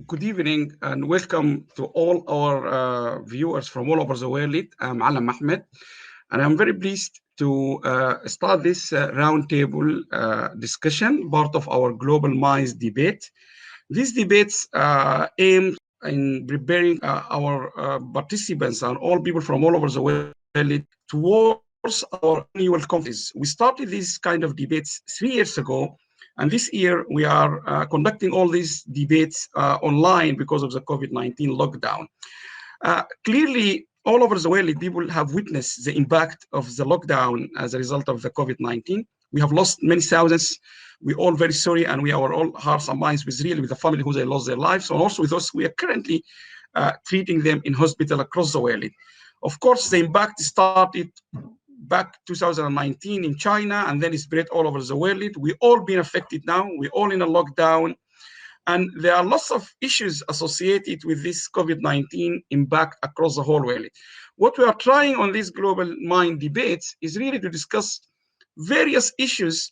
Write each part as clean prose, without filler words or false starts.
Good evening and welcome to all our viewers from all over the world. I'm Alam Ahmed, and I'm very pleased to start this roundtable discussion, part of our Global Minds debate. These debates aim in preparing our participants and all people from all over the world towards our annual conference. We started these kind of debates 3 years ago. And this year, we are conducting all these debates online because of the COVID-19 lockdown. Clearly, all over the world, people have witnessed the impact of the lockdown as a result of the COVID-19. We have lost many thousands. We're all very sorry, and we are all hearts and minds with the family who they lost their lives, and also with those we are currently treating them in hospital across the world. Of course, the impact started back 2019 in China, and then it spread all over the world. We've all been affected now. We're all in a lockdown. And there are lots of issues associated with this COVID-19 impact across the whole world. What we are trying on these Global Mind debates is really to discuss various issues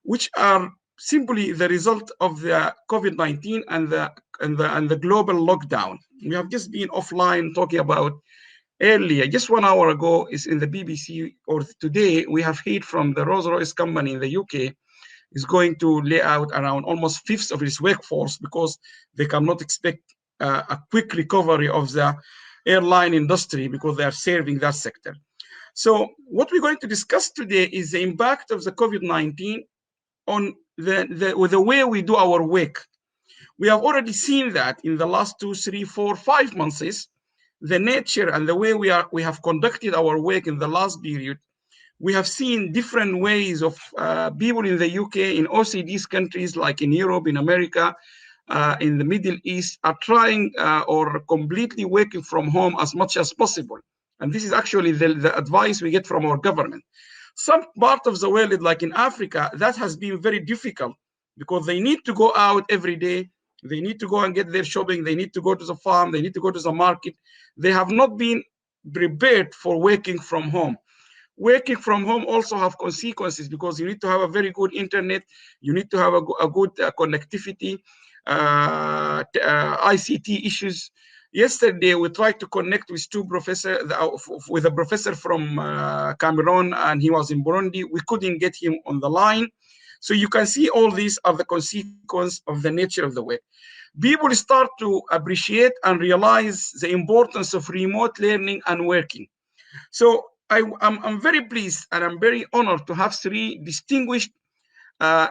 which are simply the result of the COVID-19 and the global lockdown. We have just been offline talking about earlier, just 1 hour ago, is in the BBC, or today, we have heard from the Rolls-Royce company in the UK is going to lay out around almost 1/5 of its workforce because they cannot expect a quick recovery of the airline industry because they are serving that sector. So what we're going to discuss today is the impact of the COVID-19 on the way we do our work. We have already seen that in the last 2, 3, 4, 5 months. The nature and the way we have conducted our work in the last period, we have seen different ways of people in the UK, in OECD's countries, like in Europe, in America, in the Middle East, are trying or completely working from home as much as possible. And this is actually the advice we get from our government. Some part of the world, like in Africa, that has been very difficult because they need to go out every day. They need to go and get their shopping. They need to go to the farm. They need to go to the market. They have not been prepared for working from home. Working from home also have consequences because you need to have a very good internet. You need to have a good connectivity, ICT issues. Yesterday, we tried to connect with with a professor from Cameroon, and he was in Burundi. We couldn't get him on the line. So you can see all these are the consequence of the nature of the work. People start to appreciate and realize the importance of remote learning and working. So I'm very pleased and I'm very honored to have 3 distinguished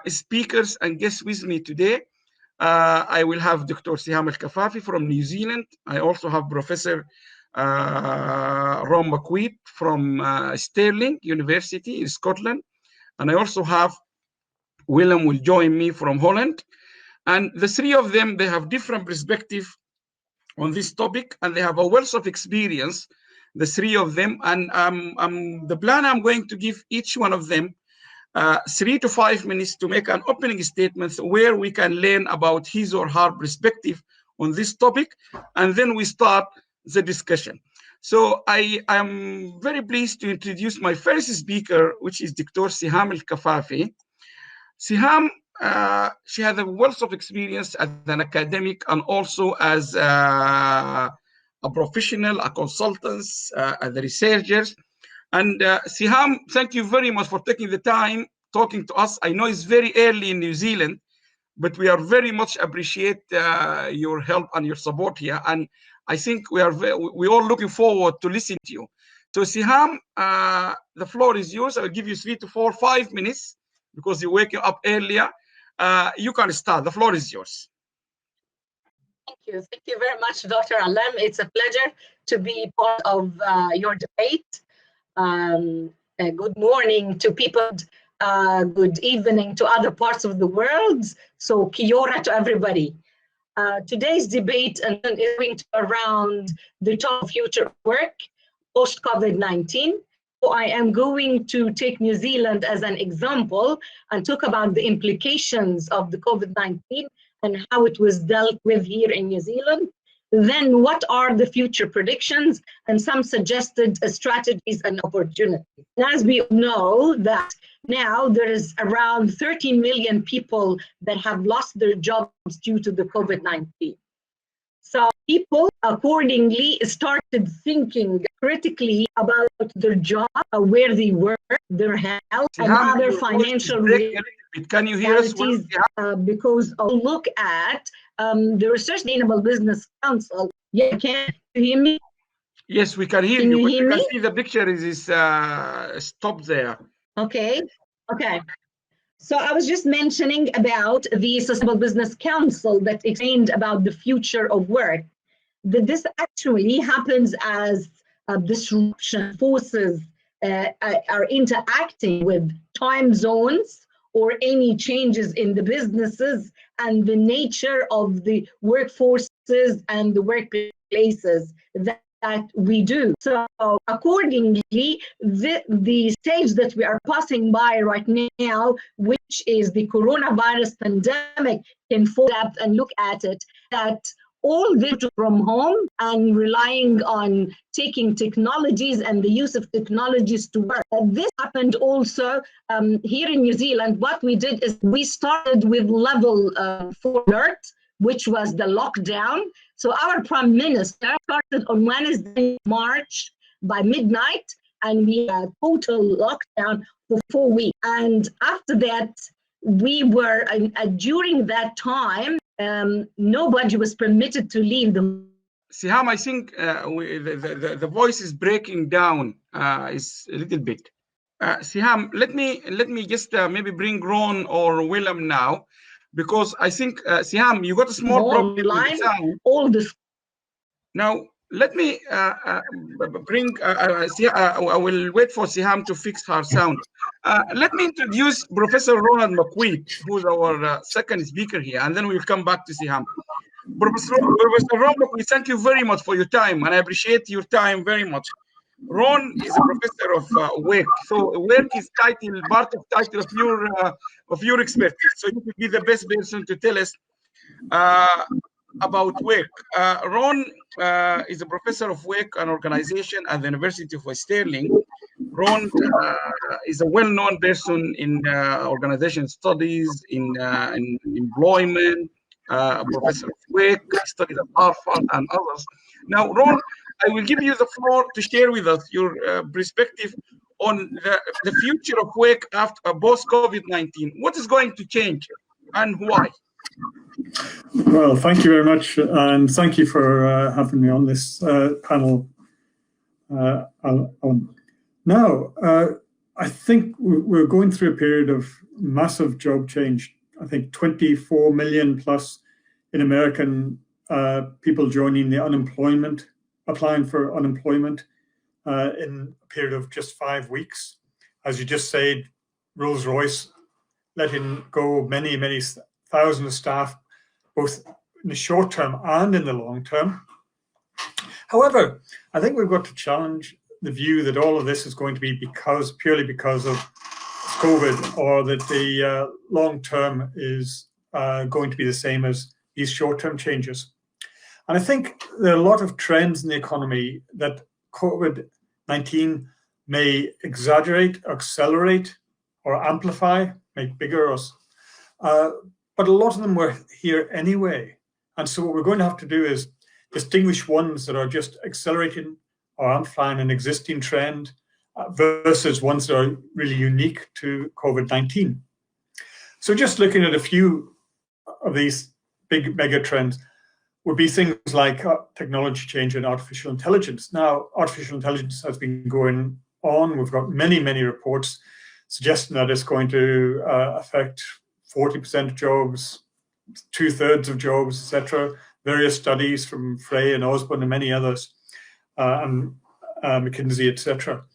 speakers and guests with me today. I will have Dr. Siham El-Kafafi from New Zealand. I also have Professor Ron McQuaid from Stirling University in Scotland. And I also have Willem will join me from Holland. And the 3 of them, they have different perspective on this topic, and they have a wealth of experience, the 3 of them. And the plan I'm going to give each one of them 3 to 5 minutes to make an opening statement where we can learn about his or her perspective on this topic, and then we start the discussion. So I am very pleased to introduce my first speaker, which is Dr. Siham El-Kafafi. Siham, she has a wealth of experience as an academic and also as a professional, a consultant, as a researcher. And Siham, thank you very much for taking the time talking to us. I know it's very early in New Zealand, but we are very much appreciate your help and your support here. And I think we're all looking forward to listen to you. So Siham, the floor is yours. I'll give you 3 to 4, 5 minutes because you're waking up earlier. You can start. The floor is yours. Thank you. Thank you very much, Dr. Alam. It's a pleasure to be part of your debate. Good morning to people. Good evening to other parts of the world. So kia ora to everybody. Today's debate is going to around the top of future work post-COVID-19. So I am going to take New Zealand as an example and talk about the implications of the COVID-19 and how it was dealt with here in New Zealand. Then what are the future predictions and some suggested strategies and opportunities. And as we know that now there is around 13 million people that have lost their jobs due to the COVID-19. people accordingly started thinking critically about their job, where they work, their health, and other financial realities. Can you hear us well? Because I'll look at the Research Sustainable Business Council. Yeah, can you hear me? Yes, we can hear you, but you can see the picture is stopped there. Okay. So I was just mentioning about the Sustainable Business Council that explained about the future of work. That this actually happens as disruption forces are interacting with time zones or any changes in the businesses and the nature of the workforces and the workplaces that we do. So accordingly, the stage that we are passing by right now, which is the coronavirus pandemic, can fold up and look at it, that all this from home and relying on taking technologies and the use of technologies to work. This happened also here in New Zealand. What we did is we started with level 4 alert, which was the lockdown. So our Prime Minister started on Wednesday, March by midnight, and we had total lockdown for 4 weeks. And after that, we were, during that time, nobody was permitted to leave the. Siham, I think the voice is breaking down. Is a little bit. Siham, let me just maybe bring Ron or Willem now, because I think Siham, you got a small problem with the sound. All this. Now let me bring. I will wait for Siham to fix her sound. Let me introduce Professor Ronald McQuaid, who's our second speaker here, and then we'll come back to Siham. Professor Ronald McQuaid, thank you very much for your time, and I appreciate your time very much. Ron is a professor of work, so work is part of title of your expertise. So you could be the best person to tell us about work. Ron is a professor of work and organization at the University of Stirling. Ron is a well-known person in organization studies, in employment, a professor of work, studied at Harvard and others. Now, Ron, I will give you the floor to share with us your perspective on the future of work after post-COVID-19. What is going to change and why? Well, thank you very much, and thank you for having me on this panel. Now, I think we're going through a period of massive job change. I think 24 million plus in American people joining the unemployment, applying for unemployment in a period of just 5 weeks. As you just said, Rolls-Royce letting go many thousands of staff, both in the short term and in the long term. However, I think we've got to challenge the view that all of this is going to be purely because of COVID, or that the long term is going to be the same as these short-term changes. And I think there are a lot of trends in the economy that COVID-19 may exaggerate, accelerate, or amplify, make bigger, but a lot of them were here anyway. And so what we're going to have to do is distinguish ones that are just accelerating or amplifying an existing trend versus ones that are really unique to COVID-19. So just looking at a few of these big mega trends would be things like technology change and artificial intelligence. Now, artificial intelligence has been going on. We've got many reports suggesting that it's going to affect 40% of jobs, 2/3 of jobs, etc. Various studies from Frey and Osborne and many others, and McKinsey, etc.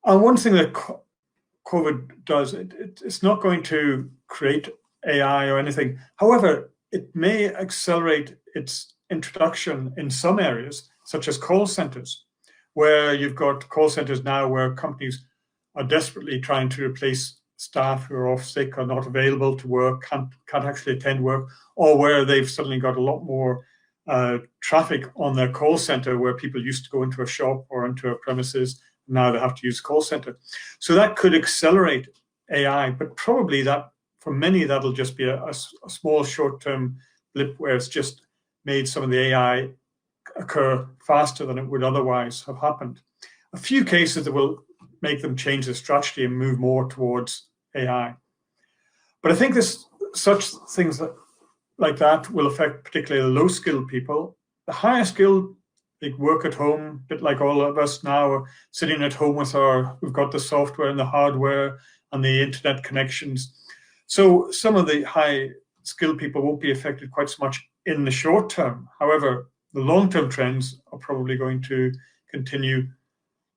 And one thing that COVID does, it's not going to create AI or anything. However, it may accelerate its introduction in some areas, such as call centers, where you've got call centers now where companies are desperately trying to replace staff who are off sick, are not available to work, can't actually attend work, or where they've suddenly got a lot more traffic on their call center, where people used to go into a shop or into a premises. Now they have to use a call center. So that could accelerate AI, but probably that for many, that'll just be a small short-term blip where it's just made some of the AI occur faster than it would otherwise have happened. A few cases that will make them change their strategy and move more towards AI. But I think such things like that will affect particularly the low-skilled people. The higher skilled, they work at home, a bit like all of us now, are sitting at home with we've got the software and the hardware and the internet connections. So some of the high-skilled people won't be affected quite so much in the short term. However, the long-term trends are probably going to continue,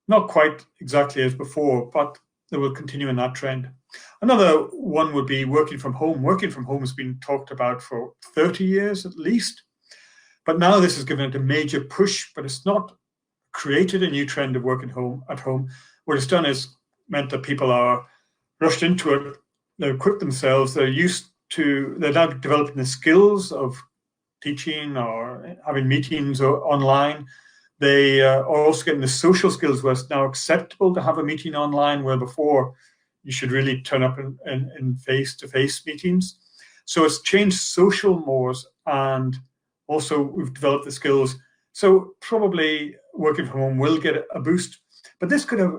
not quite exactly as before, but they will continue in that trend. Another one would be working from home. Working from home has been talked about for 30 years at least, but now this has given it a major push, but it's not created a new trend of working at home. What it's done is meant that people are rushed into it, they've equipped themselves, they're now developing the skills of teaching or having meetings or online. They are also getting the social skills where it's now acceptable to have a meeting online, where before you should really turn up in face-to-face meetings. So it's changed social mores, and also we've developed the skills. So probably working from home will get a boost, but this could have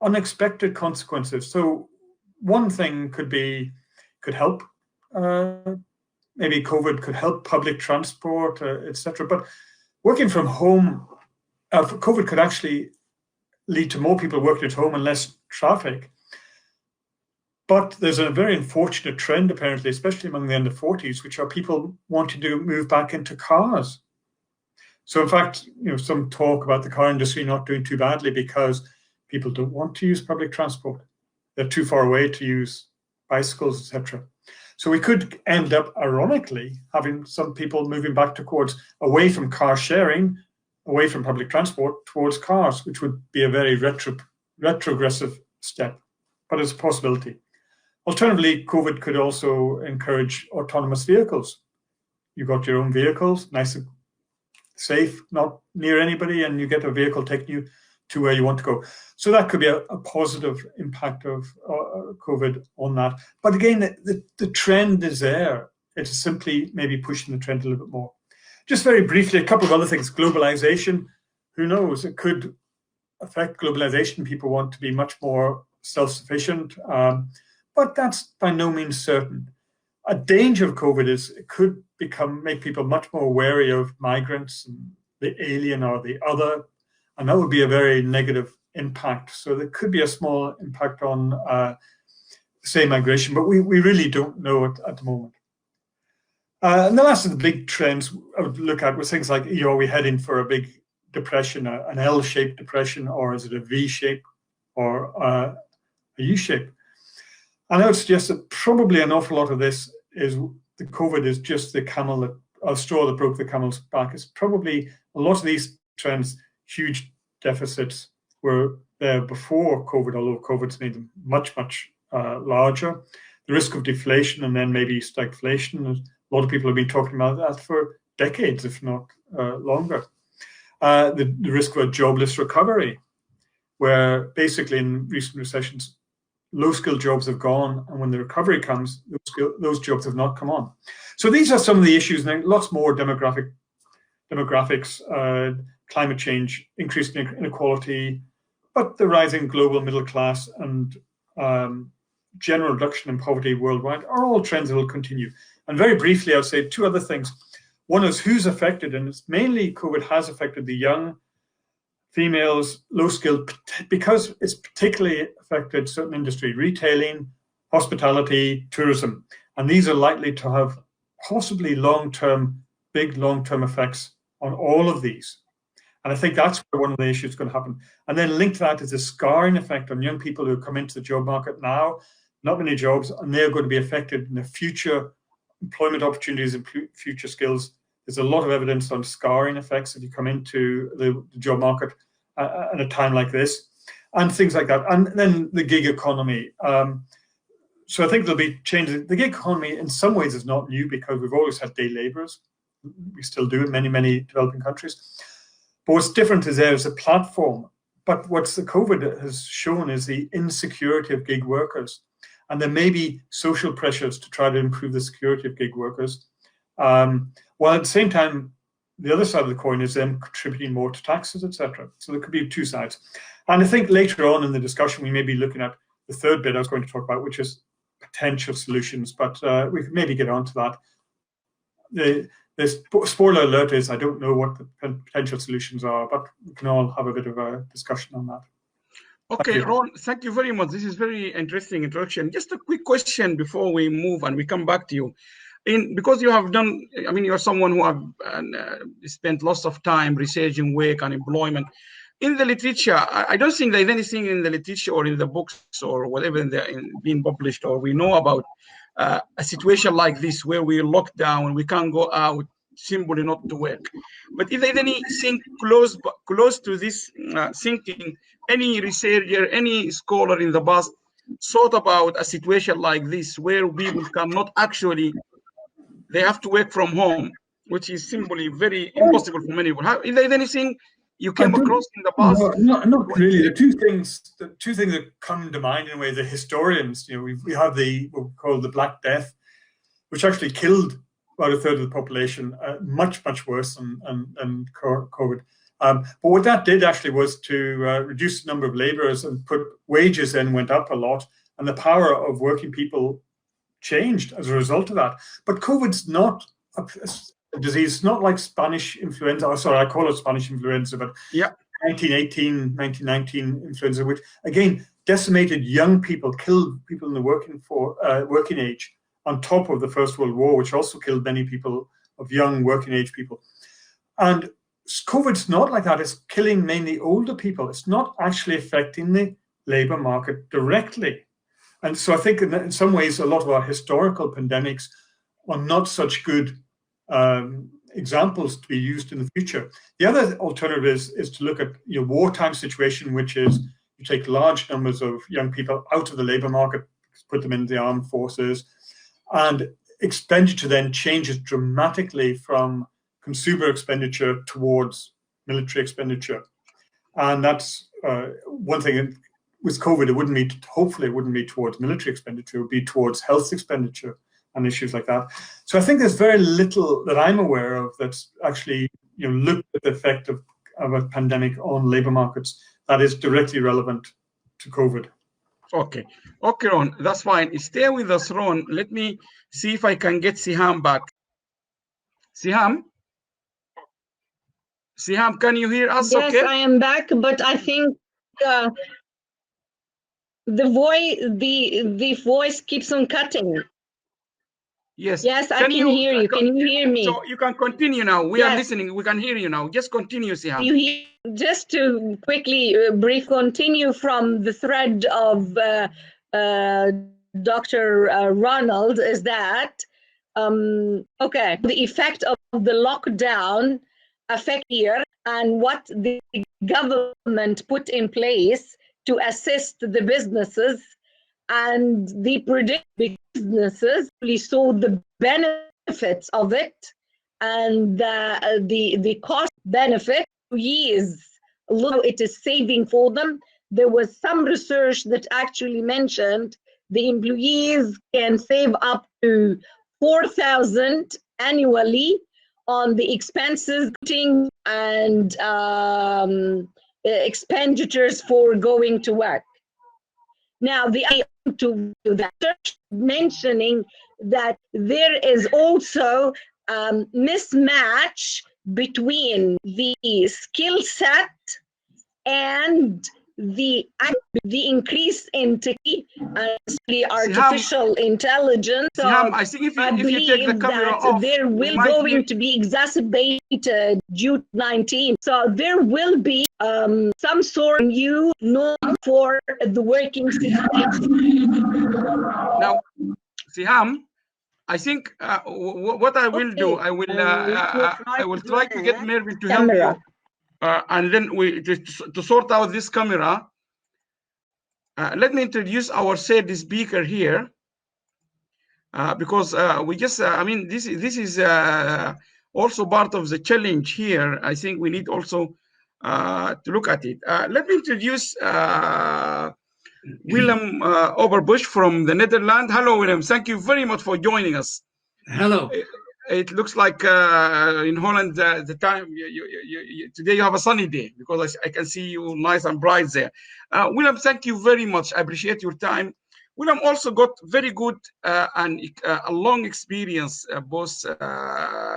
unexpected consequences. So one thing could help. Maybe COVID could help public transport, etc. But working from home, COVID could actually lead to more people working at home and less traffic. But there's a very unfortunate trend, apparently, especially among the under 40s, which are people wanting to move back into cars. So in fact, some talk about the car industry not doing too badly because people don't want to use public transport. They're too far away to use bicycles, etc. So we could end up, ironically, having some people moving back away from car sharing, away from public transport, towards cars, which would be a very retrogressive step, but it's a possibility. Alternatively, COVID could also encourage autonomous vehicles. You've got your own vehicles, nice and safe, not near anybody, and you get a vehicle taking you to where you want to go. So that could be a positive impact of COVID on that. But again, the trend is there. It's simply maybe pushing the trend a little bit more. Just very briefly, a couple of other things. Globalization, who knows? It could affect globalization. People want to be much more self-sufficient, but that's by no means certain. A danger of COVID is it could make people much more wary of migrants and the alien or the other, and that would be a very negative impact. So there could be a small impact on, say, migration, but we really don't know it at the moment. And the last of the big trends I would look at was things like, are we heading for a big depression, an L-shaped depression, or is it a V-shape or a U-shape? And I would suggest that probably an awful lot of this is the COVID is just the straw that broke the camel's back. It's probably a lot of these trends, huge deficits were there before COVID, although COVID's made them much, much larger. The risk of deflation and then maybe stagflation. A lot of people have been talking about that for decades, if not longer. The risk of a jobless recovery, where basically in recent recessions, low-skilled jobs have gone, and when the recovery comes, those jobs have not come on. So these are some of the issues, and lots more demographics, climate change, increased inequality, but the rising global middle class and general reduction in poverty worldwide are all trends that will continue. And very briefly, I'll say two other things. One is who's affected, and it's mainly COVID has affected the young, females, low-skilled, because it's particularly affected certain industry, retailing, hospitality, tourism. And these are likely to have possibly big long-term effects on all of these. And I think that's where one of the issues is going to happen. And then linked to that is a scarring effect on young people who come into the job market now, not many jobs, and they're going to be affected in the future employment opportunities and future skills. There's a lot of evidence on scarring effects if you come into the job market at a time like this, and things like that. And then the gig economy. So I think there'll be changes. The gig economy in some ways is not new because we've always had day laborers. We still do in many, many developing countries. But what's different is there's a platform. But what's the COVID has shown is the insecurity of gig workers. And there may be social pressures to try to improve the security of gig workers. while at the same time, the other side of the coin is them contributing more to taxes, etc. So there could be two sides. And I think later on in the discussion, we may be looking at the third bit I was going to talk about, which is potential solutions, but we could maybe get on to that. The spoiler alert is I don't know what the potential solutions are, but we can all have a bit of a discussion on that. Okay, Ron, thank you very much. This is very interesting introduction. Just a quick question before we move and we come back to you. Because you have done, I mean, you're someone who have spent lots of time researching work and employment. In the literature, I don't think there's anything in the literature or in the books or whatever being published or we know about a situation like this where we're locked down and we can't go out, simply not to work. But if there's anything close to this thinking, any researcher, any scholar in the past thought about a situation like this where people cannot actually, they have to work from home, which is simply very impossible for many people. Is there anything you came across in the past? No, not really. The two things that come to mind in a way, the historians, you know, we have what we call the Black Death, which actually killed about a third of the population, much worse than COVID. But what that did actually was to reduce the number of laborers and put wages then went up a lot, and the power of working people changed as a result of that. But COVID's not a disease, not like Spanish influenza. Oh, sorry, I call it Spanish influenza, but yeah, 1918, 1919 influenza, which again decimated young people, killed people in the working age, on top of the First World War, which also killed many people of young working age people. And COVID's not like that. It's killing mainly older people. It's not actually affecting the labor market directly. And so I think in some ways, a lot of our historical pandemics are not such good examples to be used in the future. The other alternative is to look at wartime situation, which is you take large numbers of young people out of the labor market, put them in the armed forces, and expenditure then changes dramatically from consumer expenditure towards military expenditure. And that's one thing. With COVID, hopefully it wouldn't be towards military expenditure, it would be towards health expenditure and issues like that. So I think there's very little that I'm aware of that's actually looked at the effect of a pandemic on labor markets that is directly relevant to COVID. Okay, Ron, that's fine. Stay with us, Ron. Let me see if I can get Siham back. Siham, can you hear us? Yes, okay? I am back, but I think the voice keeps on cutting. Yes. Yes, I can hear you. Can you hear me? So you can continue now. We are listening. We can hear you now. Just continue, Siham. Just to quickly brief continue from the thread of Dr. Ronald is that, the effect of the lockdown affect here and what the government put in place to assist the businesses, and the predicted businesses really saw the benefits of it, and the cost benefit is low. It is saving for them. There was some research that actually mentioned the employees can save up to 4,000 annually on the expenses and expenditures for going to work. Now, to that mentioning that there is also mismatch between the skill set and the increase in the artificial intelligence. So I think if you take the camera off, there will going to be exacerbated due to 19. So there will be some sort of new norm for the working system. Now, Siham, I think what I will do, I will try to get Mervyn to help you. And then to sort out this camera, let me introduce our third speaker here, because we just, this is also part of the challenge here. I think we need also to look at it. Let me introduce Willem Overbosch from the Netherlands. Hello, Willem. Thank you very much for joining us. Hello. it looks like in Holland the time today you have a sunny day, because I can see you nice and bright there. Willem, thank you very much. I appreciate your time. Willem also got very good and a long experience. Both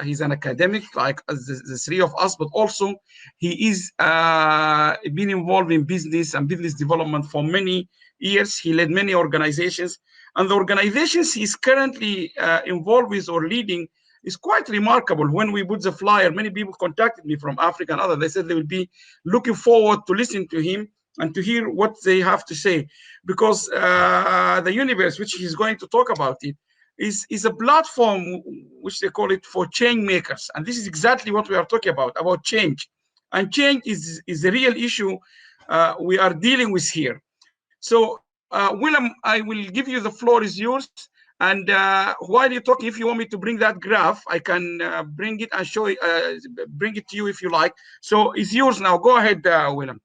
he's an academic like the three of us, but also he is been involved in business and business development for many years. He led many organizations, and the organizations he's currently involved with or leading is quite remarkable. When we put the flyer, many people contacted me from Africa and others. They said they will be looking forward to listen to him and to hear what they have to say, because the universe, which he's going to talk about it, is a platform which they call it for change makers. And this is exactly what we are talking about change. And change is the real issue we are dealing with here. So Willem, I will give you the floor is yours. And while you're talking, if you want me to bring that graph, I can bring it and show it, bring it to you if you like. So it's yours now. Go ahead, Willem.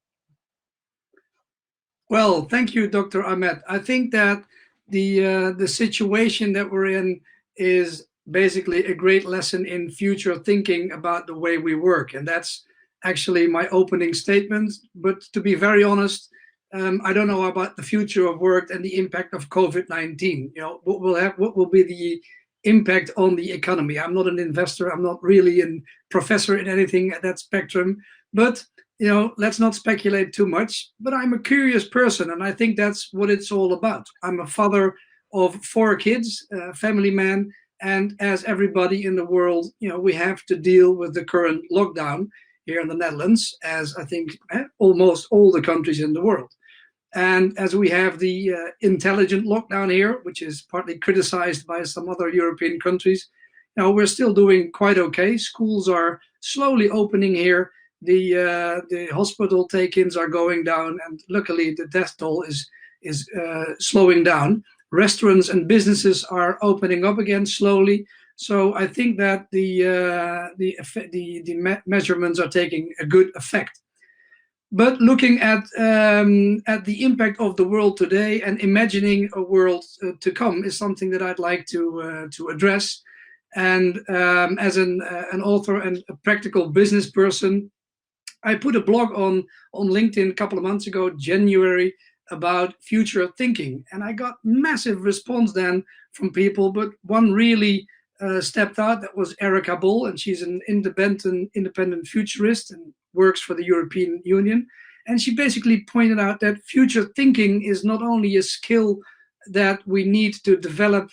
Well, thank you, Dr. Ahmed. I think that the situation that we're in is basically a great lesson in future thinking about the way we work. And that's actually my opening statement. But to be very honest, I don't know about the future of work and the impact of COVID-19. You know, what will be the impact on the economy? I'm not an investor. I'm not really a professor in anything at that spectrum. But you know, let's not speculate too much. But I'm a curious person, and I think that's what it's all about. I'm a father of 4 kids, a family man, and as everybody in the world, you know, we have to deal with the current lockdown here in the Netherlands, as I think almost all the countries in the world. And as we have the intelligent lockdown here, which is partly criticized by some other European countries, you know, we're still doing quite okay. Schools are slowly opening here. The hospital take-ins are going down, and luckily the death toll is slowing down. Restaurants and businesses are opening up again slowly. So I think that the measurements are taking a good effect. But looking at the impact of the world today and imagining a world to come is something that I'd like to address. And as an author and a practical business person, I put a blog on LinkedIn a couple of months ago, January, about future thinking. And I got massive response then from people, but one really stepped out. That was Erica Bull, and she's an independent futurist and works for the European Union. And she basically pointed out that future thinking is not only a skill that we need to develop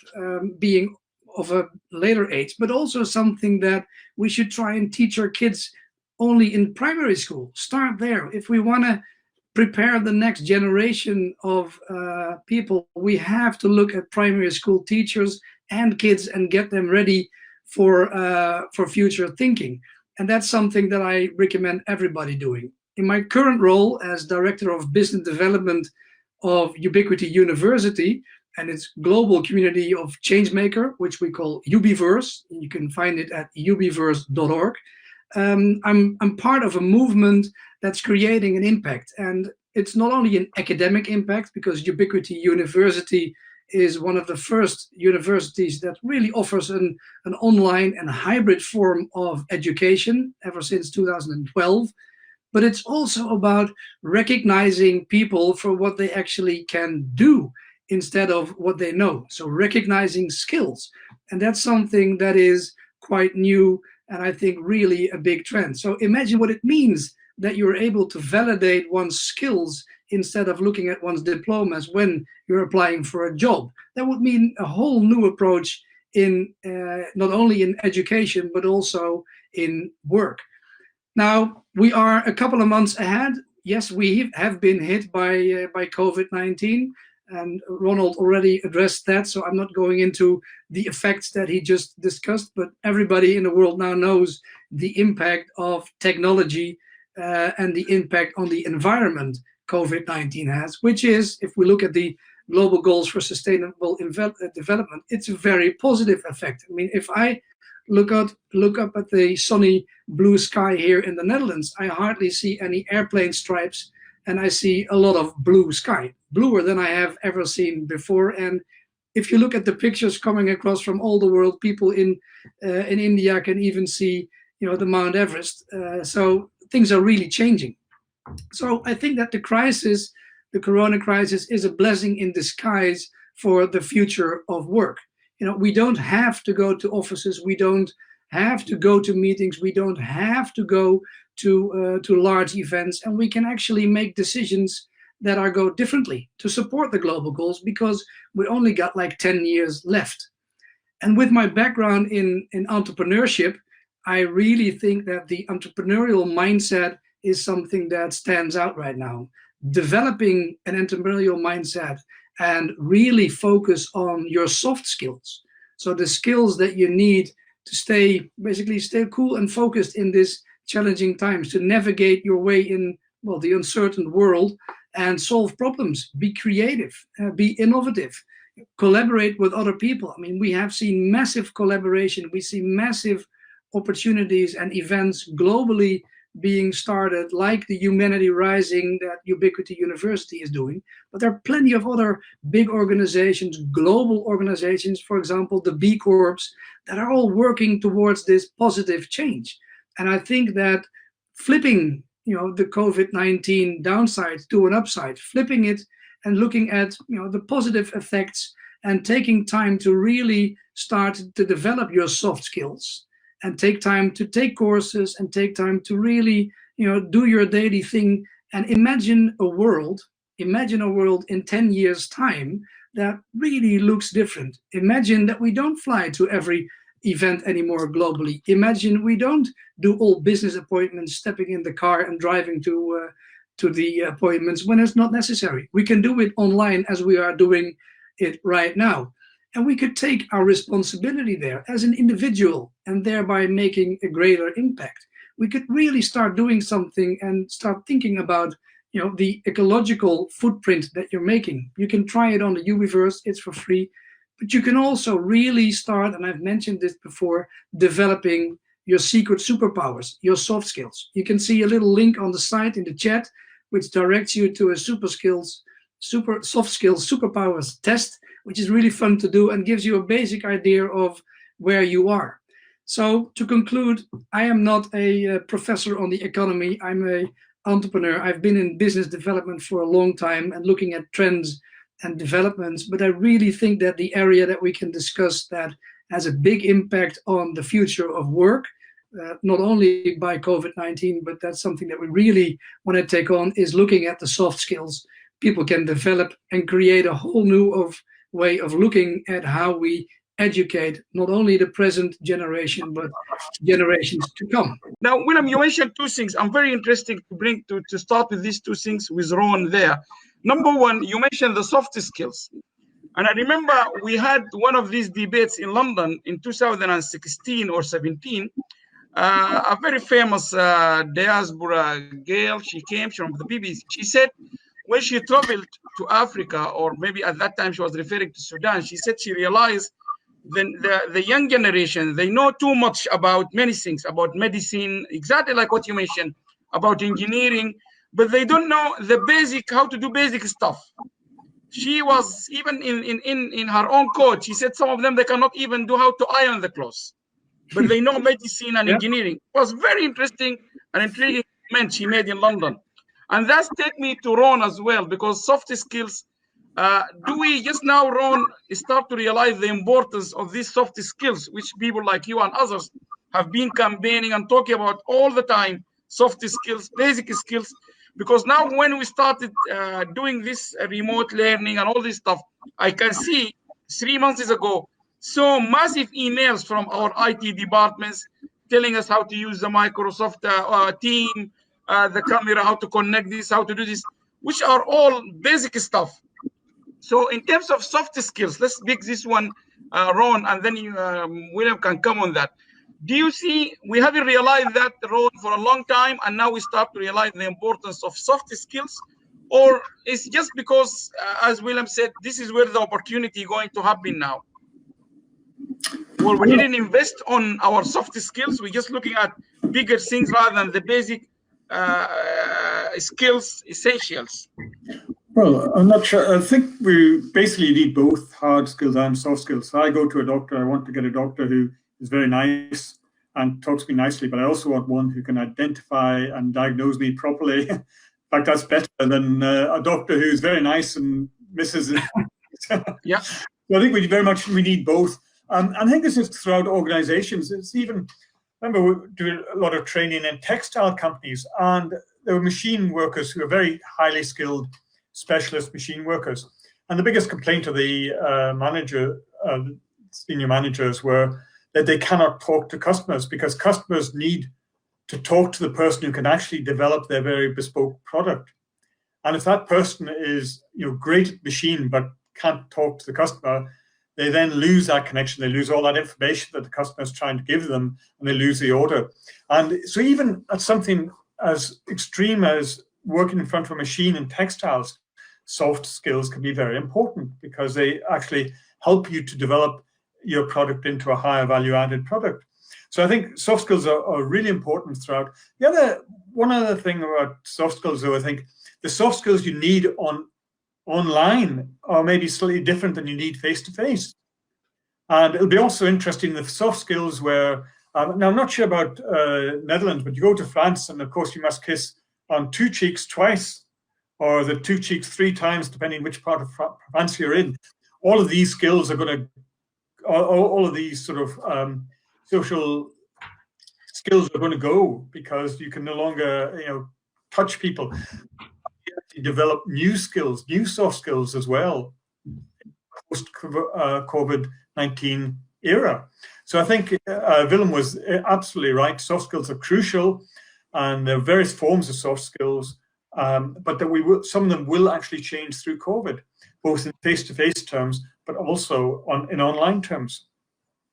being of a later age, but also something that we should try and teach our kids only in primary school. Start there. If we want to prepare the next generation of people, we have to look at primary school teachers and kids and get them ready for future thinking. And that's something that I recommend everybody doing. In my current role as Director of Business Development of Ubiquity University and its global community of changemaker, which we call Ubiverse, you can find it at ubiverse.org. I'm part of a movement that's creating an impact. And it's not only an academic impact, because Ubiquity University is one of the first universities that really offers an online and hybrid form of education ever since 2012. But it's also about recognizing people for what they actually can do instead of what they know. So recognizing skills. And that's something that is quite new and I think really a big trend. So imagine what it means that you're able to validate one's skills instead of looking at one's diplomas when you're applying for a job. That would mean a whole new approach in not only in education, but also in work. Now, we are a couple of months ahead. Yes, we have been hit by COVID-19, and Ronald already addressed that, so I'm not going into the effects that he just discussed, but everybody in the world now knows the impact of technology and the impact on the environment COVID-19 has, which is, if we look at the global goals for sustainable development, it's a very positive effect. I mean, if I look up at the sunny blue sky here in the Netherlands, I hardly see any airplane stripes, and I see a lot of blue sky, bluer than I have ever seen before. And if you look at the pictures coming across from all the world, people in India can even see, the Mount Everest. So things are really changing. So I think that the crisis, the Corona crisis, is a blessing in disguise for the future of work. We don't have to go to offices. We don't have to go to meetings. We don't have to go to large events, and we can actually make decisions that are go differently to support the global goals, because we only got like 10 years left. And with my background in entrepreneurship, I really think that the entrepreneurial mindset is something that stands out right now. Developing an entrepreneurial mindset and really focus on your soft skills. So the skills that you need to basically stay cool and focused in this challenging times, to navigate your way in, well, the uncertain world and solve problems, be creative, be innovative, collaborate with other people. I mean, we have seen massive collaboration. We see massive opportunities and events globally being started, like the Humanity Rising that Ubiquity University is doing. But there are plenty of other big organizations, global organizations, for example, the B Corps, that are all working towards this positive change. And I think that flipping, the COVID-19 downside to an upside, flipping it and looking at, the positive effects and taking time to really start to develop your soft skills, and take time to take courses, and take time to really, do your daily thing, and imagine a world in 10 years' time that really looks different. Imagine that we don't fly to every event anymore globally. Imagine we don't do all business appointments, stepping in the car and driving to the appointments when it's not necessary. We can do it online, as we are doing it right now. And we could take our responsibility there as an individual, and thereby making a greater impact. We could really start doing something and start thinking about, the ecological footprint that you're making. You can try it on the Ubiverse, it's for free. But you can also really start, and I've mentioned this before, developing your secret superpowers, your soft skills. You can see a little link on the side in the chat, which directs you to a soft skills superpowers test, which is really fun to do and gives you a basic idea of where you are. So to conclude, I am not a professor on the economy. I'm an entrepreneur. I've been in business development for a long time and looking at trends and developments, but I really think that the area that we can discuss that has a big impact on the future of work, not only by COVID-19, but that's something that we really want to take on, is looking at the soft skills people can develop and create a whole new way of looking at how we educate not only the present generation, but generations to come. Now, Willem, you mentioned two things. I'm very interested to start with these two things with Ron there. Number one, you mentioned the soft skills. And I remember we had one of these debates in London in 2016 or 17. A very famous diaspora girl, she came from the BBC. She said when she traveled to Africa, or maybe at that time she was referring to Sudan, she said she realized the young generation, they know too much about many things, about medicine, exactly like what you mentioned, about engineering, but they don't know the basic, how to do basic stuff. She was even in her own code, she said some of them, they cannot even do how to iron the clothes, but they know medicine and engineering. It was very interesting and intriguing comment she made in London. And that's take me to Ron as well, because soft skills, do we just now, Ron, start to realize the importance of these soft skills, which people like you and others have been campaigning and talking about all the time, soft skills, basic skills, because now when we started doing this remote learning and all this stuff, I can see 3 months ago, so massive emails from our IT departments telling us how to use the Microsoft team, the camera, how to connect this, how to do this, which are all basic stuff. So in terms of soft skills, let's pick this one, Ron, and then you, Willem can come on that. Do you see, we haven't realized that, Ron, for a long time, and now we start to realize the importance of soft skills? Or it's just because, as Willem said, this is where the opportunity is going to happen now? Well, we didn't invest on our soft skills. We're just looking at bigger things rather than the basic skills, essentials. Well, I'm not sure. I think we basically need both hard skills and soft skills. So I go to a doctor, I want to get a doctor who is very nice and talks to me nicely, but I also want one who can identify and diagnose me properly. In fact, that's better than a doctor who's very nice and misses it. Yeah. So I think we need both. I think this is throughout organizations. It's even, remember, we do a lot of training in textile companies, and there were machine workers who are very highly skilled specialist machine workers. And the biggest complaint of the senior managers were that they cannot talk to customers, because customers need to talk to the person who can actually develop their very bespoke product. And if that person is, great at machine but can't talk to the customer, they then lose that connection. They lose all that information that the customer is trying to give them, and they lose the order. And so even at something as extreme as working in front of a machine in textiles, soft skills can be very important, because they actually help you to develop your product into a higher value added product. So I think soft skills are really important throughout. One other thing about soft skills, though, I think the soft skills you need online are maybe slightly different than you need face-to-face. And it'll be also interesting, the soft skills where, now I'm not sure about Netherlands, but you go to France and of course you must kiss on 2 cheeks twice, or the 2 cheeks 3 times, depending which part of France you're in. All of these skills are going to, all of these sort of social skills are going to go, because you can no longer, touch people. You have to develop new skills, new soft skills as well, post COVID-19 era. So I think Willem was absolutely right. Soft skills are crucial, and there are various forms of soft skills, but that some of them will actually change through COVID, both in face-to-face terms, but also in online terms.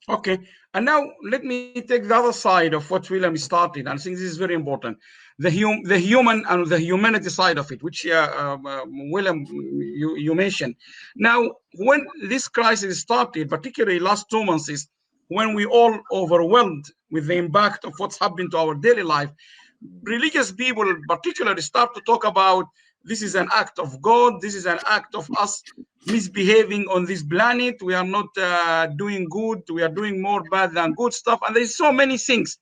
Okay, and now let me take the other side of what Willem started. I think this is very important. The human and the humanity side of it, which Willem, you mentioned. Now, when this crisis started, particularly last 2 months, is when we all overwhelmed with the impact of what's happened to our daily life. Religious people particularly start to talk about this is an act of God, this is an act of us misbehaving on this planet, we are not doing good, we are doing more bad than good stuff, and there's so many things.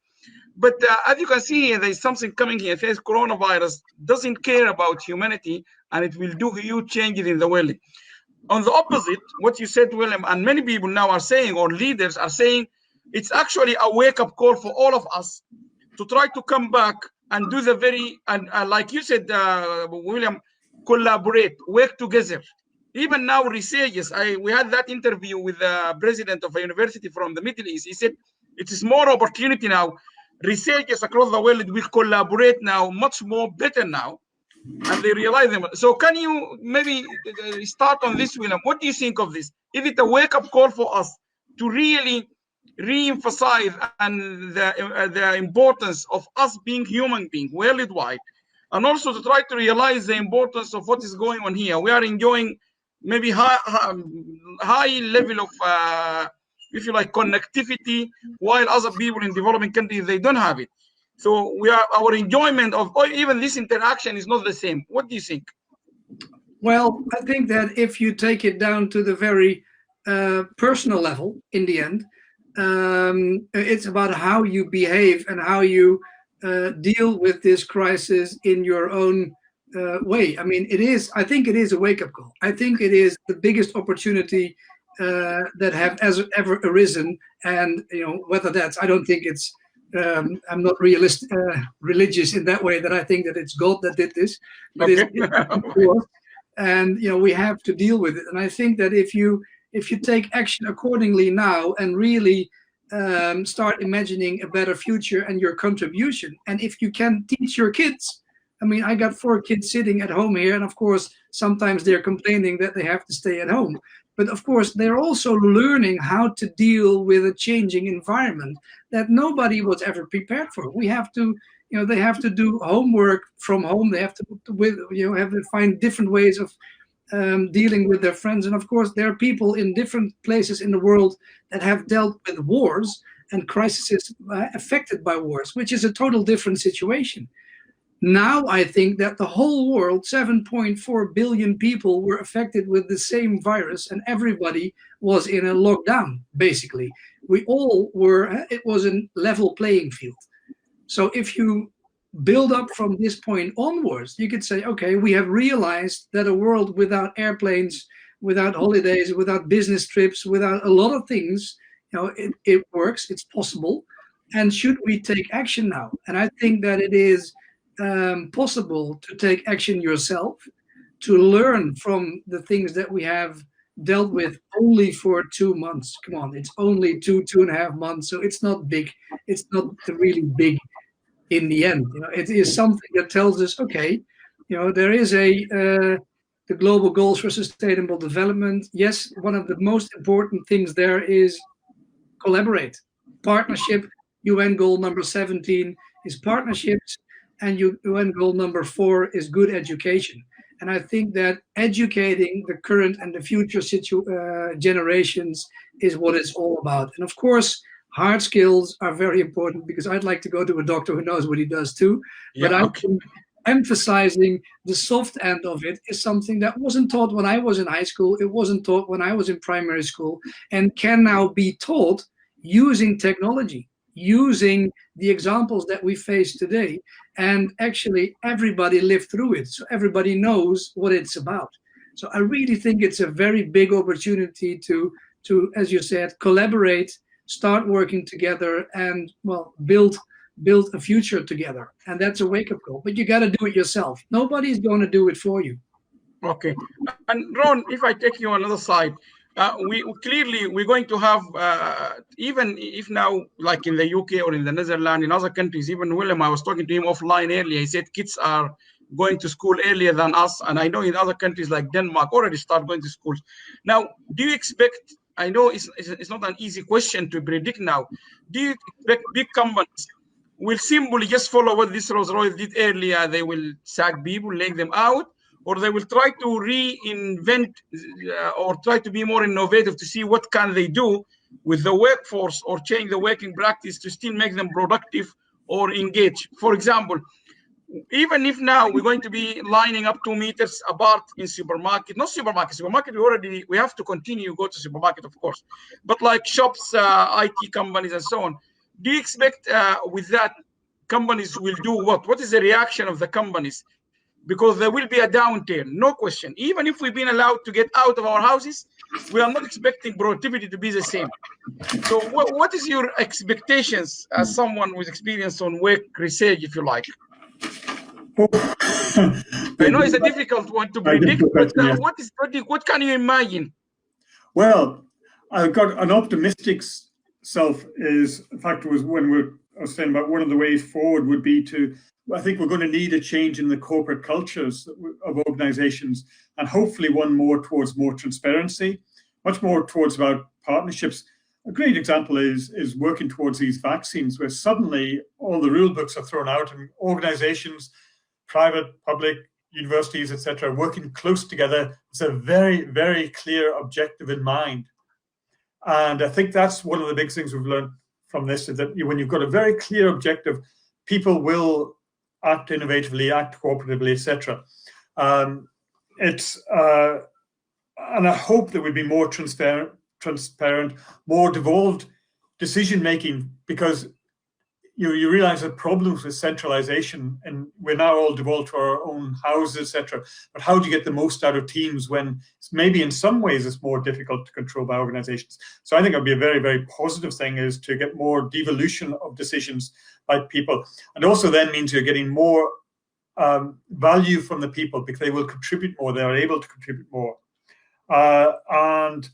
But as you can see, there's something coming here. This coronavirus doesn't care about humanity, and it will do huge changes in the world. On the opposite, what you said, Willem, and many people now are saying, or leaders are saying, it's actually a wake-up call for all of us to try to come back and do the very, and like you said, Willem, collaborate, work together. Even now, researchers, we had that interview with the president of a university from the Middle East. He said, it is more opportunity now. Researchers across the world will collaborate now much more better now, and they realize them. So can you maybe start on this, Willem? What do you think of this? Is it a wake-up call for us to really re-emphasize and the importance of us being human beings worldwide, and also to try to realize the importance of what is going on here? We are enjoying maybe high level of if you like connectivity, while other people in developing countries, they don't have it. So our enjoyment of even this interaction is not the same. What do you think? Well, I think that if you take it down to the very personal level, in the end, it's about how you behave and how you deal with this crisis in your own way. I mean, I think it is a wake-up call. I think it is the biggest opportunity that have ever arisen, and whether that's, I don't think it's, I'm not religious in that way that I think that it's God that did this, but okay. And we have to deal with it. And I think that if you take action accordingly now and really start imagining a better future and your contribution, and if you can teach your kids. I mean, I got 4 kids sitting at home here, and of course, sometimes they're complaining that they have to stay at home. But of course, they're also learning how to deal with a changing environment that nobody was ever prepared for. We have to, they have to do homework from home. They have to find different ways of dealing with their friends. And of course, there are people in different places in the world that have dealt with wars and crises affected by wars, which is a total different situation. Now I think that the whole world, 7.4 billion people, were affected with the same virus, and everybody was in a lockdown, basically. We all were, it was a level playing field. So if you build up from this point onwards, you could say, okay, we have realized that a world without airplanes, without holidays, without business trips, without a lot of things, you know, it works, it's possible. And should we take action now? And I think that it is possible to take action yourself, to learn from the things that we have dealt with only for 2 months. Come on, it's only 2.5 months, so it's not big. It's not really big in the end. You know, it is something that tells us, okay, you know, there is the global goals for sustainable development. Yes, one of the most important things there is collaborate, partnership. UN goal number 17 is partnerships, and UN goal number 4 is good education. And I think that educating the current and the future generations is what it's all about. And of course, hard skills are very important, because I'd like to go to a doctor who knows what he does too. Yeah, but okay. I'm emphasizing the soft end of it is something that wasn't taught when I was in high school. It wasn't taught when I was in primary school, and can now be taught using technology, using the examples that we face today. And actually everybody lived through it, so everybody knows what it's about. So I really think it's a very big opportunity to, as you said, collaborate, start working together, and, well, build a future together. And that's a wake-up call, but you got to do it yourself. Nobody's going to do it for you. Okay. And Ron, if I take you on the other side, we're going to have, even if now, like in the UK or in the Netherlands, in other countries, even Willem, I was talking to him offline earlier, he said kids are going to school earlier than us. And I know in other countries like Denmark already start going to schools. Now, do you expect, I know it's not an easy question to predict now, do you expect big companies will simply just follow what this Rolls-Royce did earlier? They will sack people, lay them out, or they will try to reinvent or try to be more innovative to see what can they do with the workforce, or change the working practice to still make them productive or engage. For example, even if now we're going to be lining up 2 meters apart in supermarket, not supermarket, we have to continue to go to supermarket, of course, but like shops, IT companies and so on. Do you expect with that companies will do what? What is the reaction of the companies? Because there will be a downturn, no question. Even if we've been allowed to get out of our houses, we are not expecting productivity to be the same. So what is your expectations as someone with experience on work research, if you like? I know it's a difficult one to predict, but what can you imagine? Well, I've got an optimistic self is, in fact, was when I was saying about one of the ways forward would be to, I think we're going to need a change in the corporate cultures of organizations, and hopefully one more towards more transparency, much more towards about partnerships. A great example is working towards these vaccines, where suddenly all the rule books are thrown out and organizations, private, public, universities, etc., working close together with a very, very clear objective in mind. And I think that's one of the big things we've learned from this, is that when you've got a very clear objective, people will act innovatively, act cooperatively, etc. And I hope there would be more transparent, more devolved decision-making, because you realize that problems with centralization, and we're now all devolved to our own houses, etc. But how do you get the most out of teams when maybe in some ways it's more difficult to control by organizations? So I think it would be a very, very positive thing, is to get more devolution of decisions by people. And also then means you're getting more value from the people, because they will contribute more, they are able to contribute more. And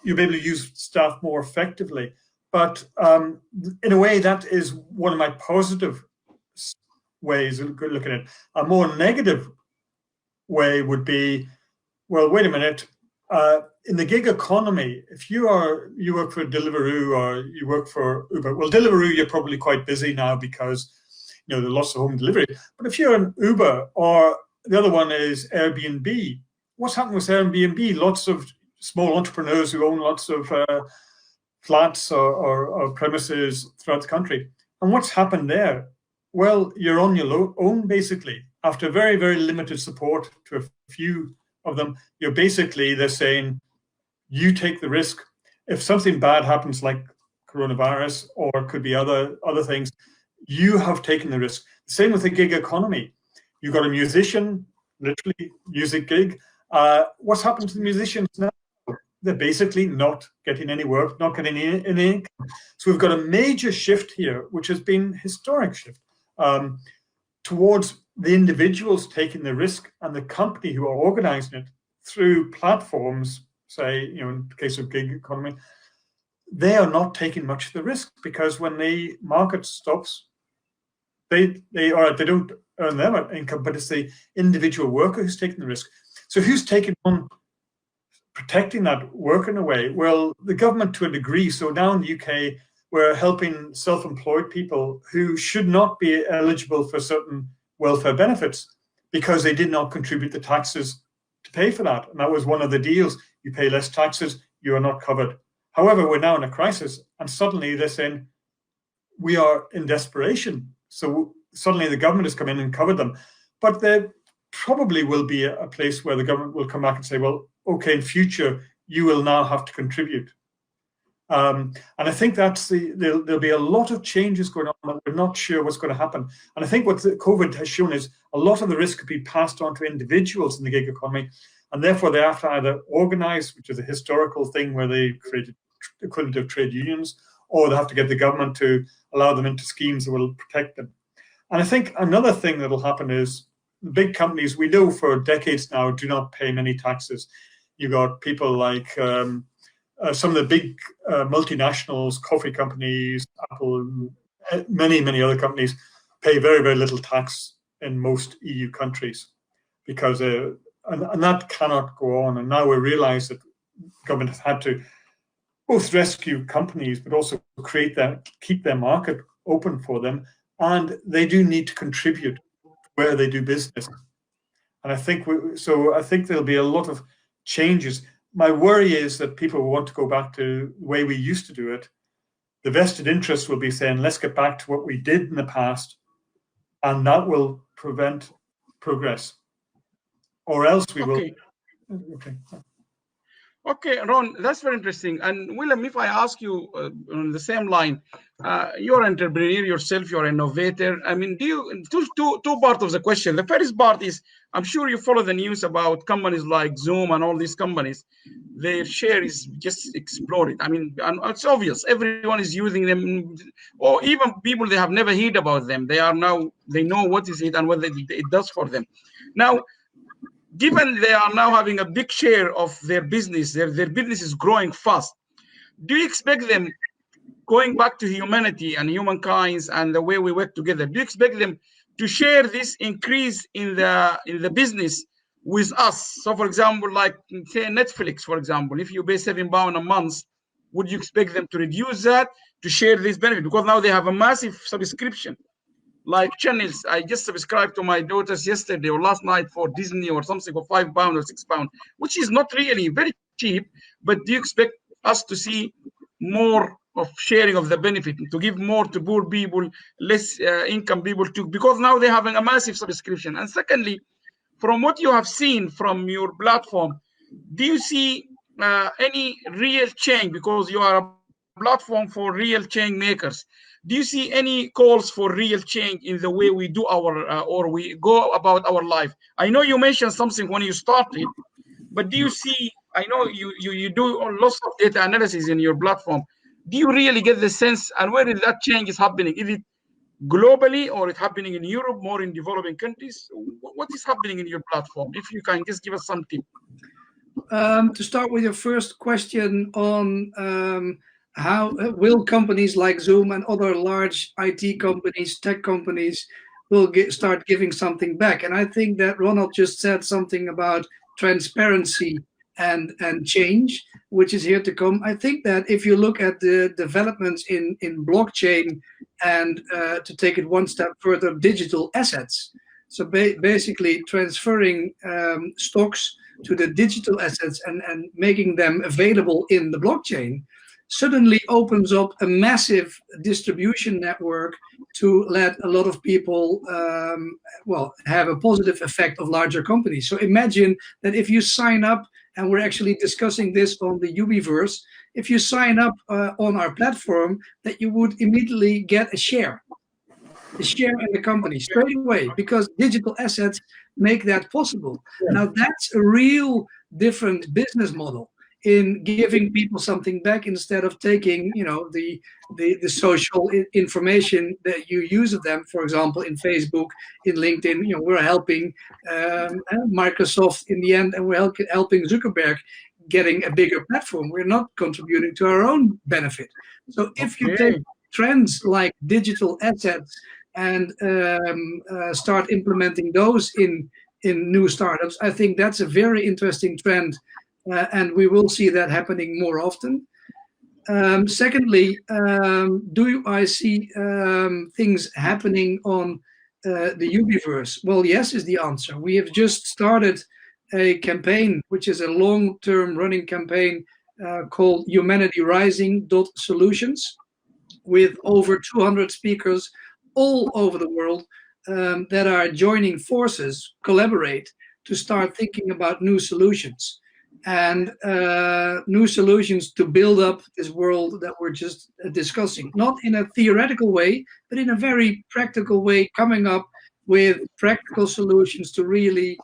you'll be able to use staff more effectively. But in a way, that is one of my positive ways of looking at it. A more negative way would be, well, wait a minute. In the gig economy, if you work for Deliveroo or you work for Uber, well, Deliveroo, you're probably quite busy now because there are lots of home delivery. But if you're an Uber, or the other one is Airbnb, what's happened with Airbnb? Lots of small entrepreneurs who own lots of flats or premises throughout the country. And what's happened there? well, you're on your own, basically. After very, very limited support to a few of them, they're saying, you take the risk. If something bad happens like coronavirus, or it could be other things, you have taken the risk. Same with the gig economy. You've got a musician, literally music gig. What's happened to the musicians now? They're basically not getting any work, not getting any income. So we've got a major shift here, which has been historic shift, towards the individuals taking the risk and the company who are organizing it through platforms, say, in the case of gig economy, they are not taking much of the risk, because when the market stops, they don't earn their income, but it's the individual worker who's taking the risk. So who's taking on protecting that work in a way? Well, the government to a degree. So now in the UK, we're helping self-employed people who should not be eligible for certain welfare benefits because they did not contribute the taxes to pay for that. And that was one of the deals. You pay less taxes, you are not covered. However, we're now in a crisis, and suddenly they're saying, we are in desperation. So suddenly the government has come in and covered them. But there probably will be a place where the government will come back and say, well, okay, in future, you will now have to contribute. And I think that's there'll be a lot of changes going on, and we're not sure what's going to happen. And I think what the COVID has shown is a lot of the risk could be passed on to individuals in the gig economy, and therefore they have to either organize, which is a historical thing where they created equivalent of trade unions, or they have to get the government to allow them into schemes that will protect them. And I think another thing that will happen is the big companies, we know for decades now, do not pay many taxes. You got people like some of the big multinationals, coffee companies, Apple, many, many other companies pay very, very little tax in most EU countries, because and that cannot go on. And now we realize that government has had to both rescue companies, but also keep their market open for them. And they do need to contribute where they do business. And I think there'll be a lot of changes. My worry is that people will want to go back to the way we used to do it. The vested interests will be saying, let's get back to what we did in the past, and that will prevent progress. Or else we will. Okay. Okay, Ron, that's very interesting. And Willem, if I ask you on the same line, you're an entrepreneur yourself, you're an innovator. I mean, two parts of the question. The first part is, I'm sure you follow the news about companies like Zoom and all these companies. Their share is just exploded. I mean, and it's obvious. Everyone is using them, or even people they have never heard about them. They know what is it and what it does for them. Now, given they are now having a big share of their business, their business is growing fast. Do you expect them going back to humanity and humankind and the way we work together? Do you expect them to share this increase in the business with us? So, for example, like say Netflix, for example, if you pay £7 a month, would you expect them to reduce that to share this benefit? Because now they have a massive subscription. Like channels, I just subscribed to my daughters yesterday or last night for Disney or something for £5 or £6, which is not really very cheap. But do you expect us to see more of sharing of the benefit, to give more to poor people, less income people too? Because now they're having a massive subscription. And secondly, from what you have seen from your platform, do you see any real change? Because you are a platform for real change makers. Do you see any calls for real change in the way we do or we go about our life? I know you mentioned something when you started, but do you see, I know you do lots of data analysis in your platform. Do you really get the sense, and where is that change is happening? Is it globally, or it's happening in Europe, more in developing countries? What is happening in your platform? If you can just give us some tip. To start with your first question on how will companies like Zoom and other large IT companies, tech companies, will start giving something back? And I think that Ronald just said something about transparency and change, which is here to come. I think that if you look at the developments in blockchain and to take it one step further, digital assets. So basically transferring stocks to the digital assets and making them available in the blockchain. suddenly opens up a massive distribution network to let a lot of people, well, have a positive effect of larger companies. So imagine that if you sign up, and we're actually discussing this on the Ubiverse, if you sign up on our platform, that you would immediately get a share in the company straight away, because digital assets make that possible. Yeah. Now that's a real different business model in giving people something back, instead of taking, you know, the social information that you use of them. For example, in Facebook, in LinkedIn, you know, we're helping Microsoft in the end, and we're helping Zuckerberg getting a bigger platform. We're not contributing to our own benefit. So if you take trends like digital assets and start implementing those in new startups, I think that's a very interesting trend, and we will see that happening more often. Secondly, do I see things happening on the Ubiverse? Well, yes is the answer. We have just started a campaign, which is a long-term running campaign called humanityrising.solutions, with over 200 speakers all over the world that are joining forces, collaborate to start thinking about new solutions, and new solutions to build up this world that we're just discussing, not in a theoretical way, but in a very practical way, coming up with practical solutions to really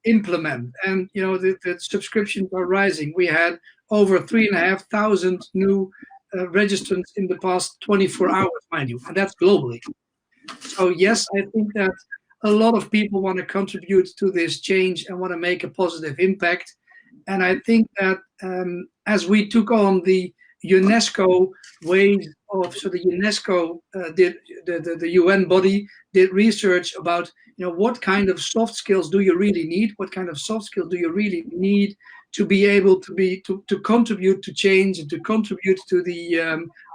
implement. And you know, the subscriptions are rising. We had over 3,500 new registrants in the past 24 hours, mind you, and that's globally. So yes, I think that a lot of people want to contribute to this change and want to make a positive impact. And I think that as we took on the UNESCO ways of, so the UNESCO did, the UN body did research about, you know, what kind of soft skills do you really need? What kind of soft skills do you really need to be able to contribute to change and to contribute to the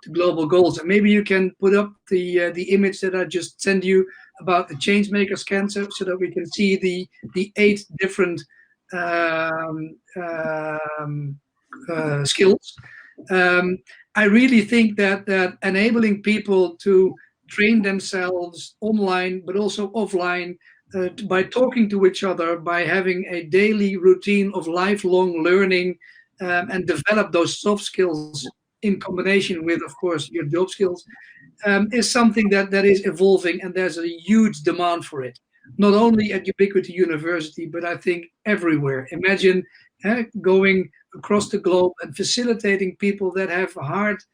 to global goals? And maybe you can put up the image that I just sent you about the Changemaker scan, so that we can see the 8 different skills. I really think that enabling people to train themselves online, but also offline, by talking to each other, by having a daily routine of lifelong learning, and develop those soft skills in combination with, of course, your job skills, is something that is evolving, and there's a huge demand for it. Not only at Ubiquity University, but I think everywhere. Imagine going across the globe and facilitating people that have a hard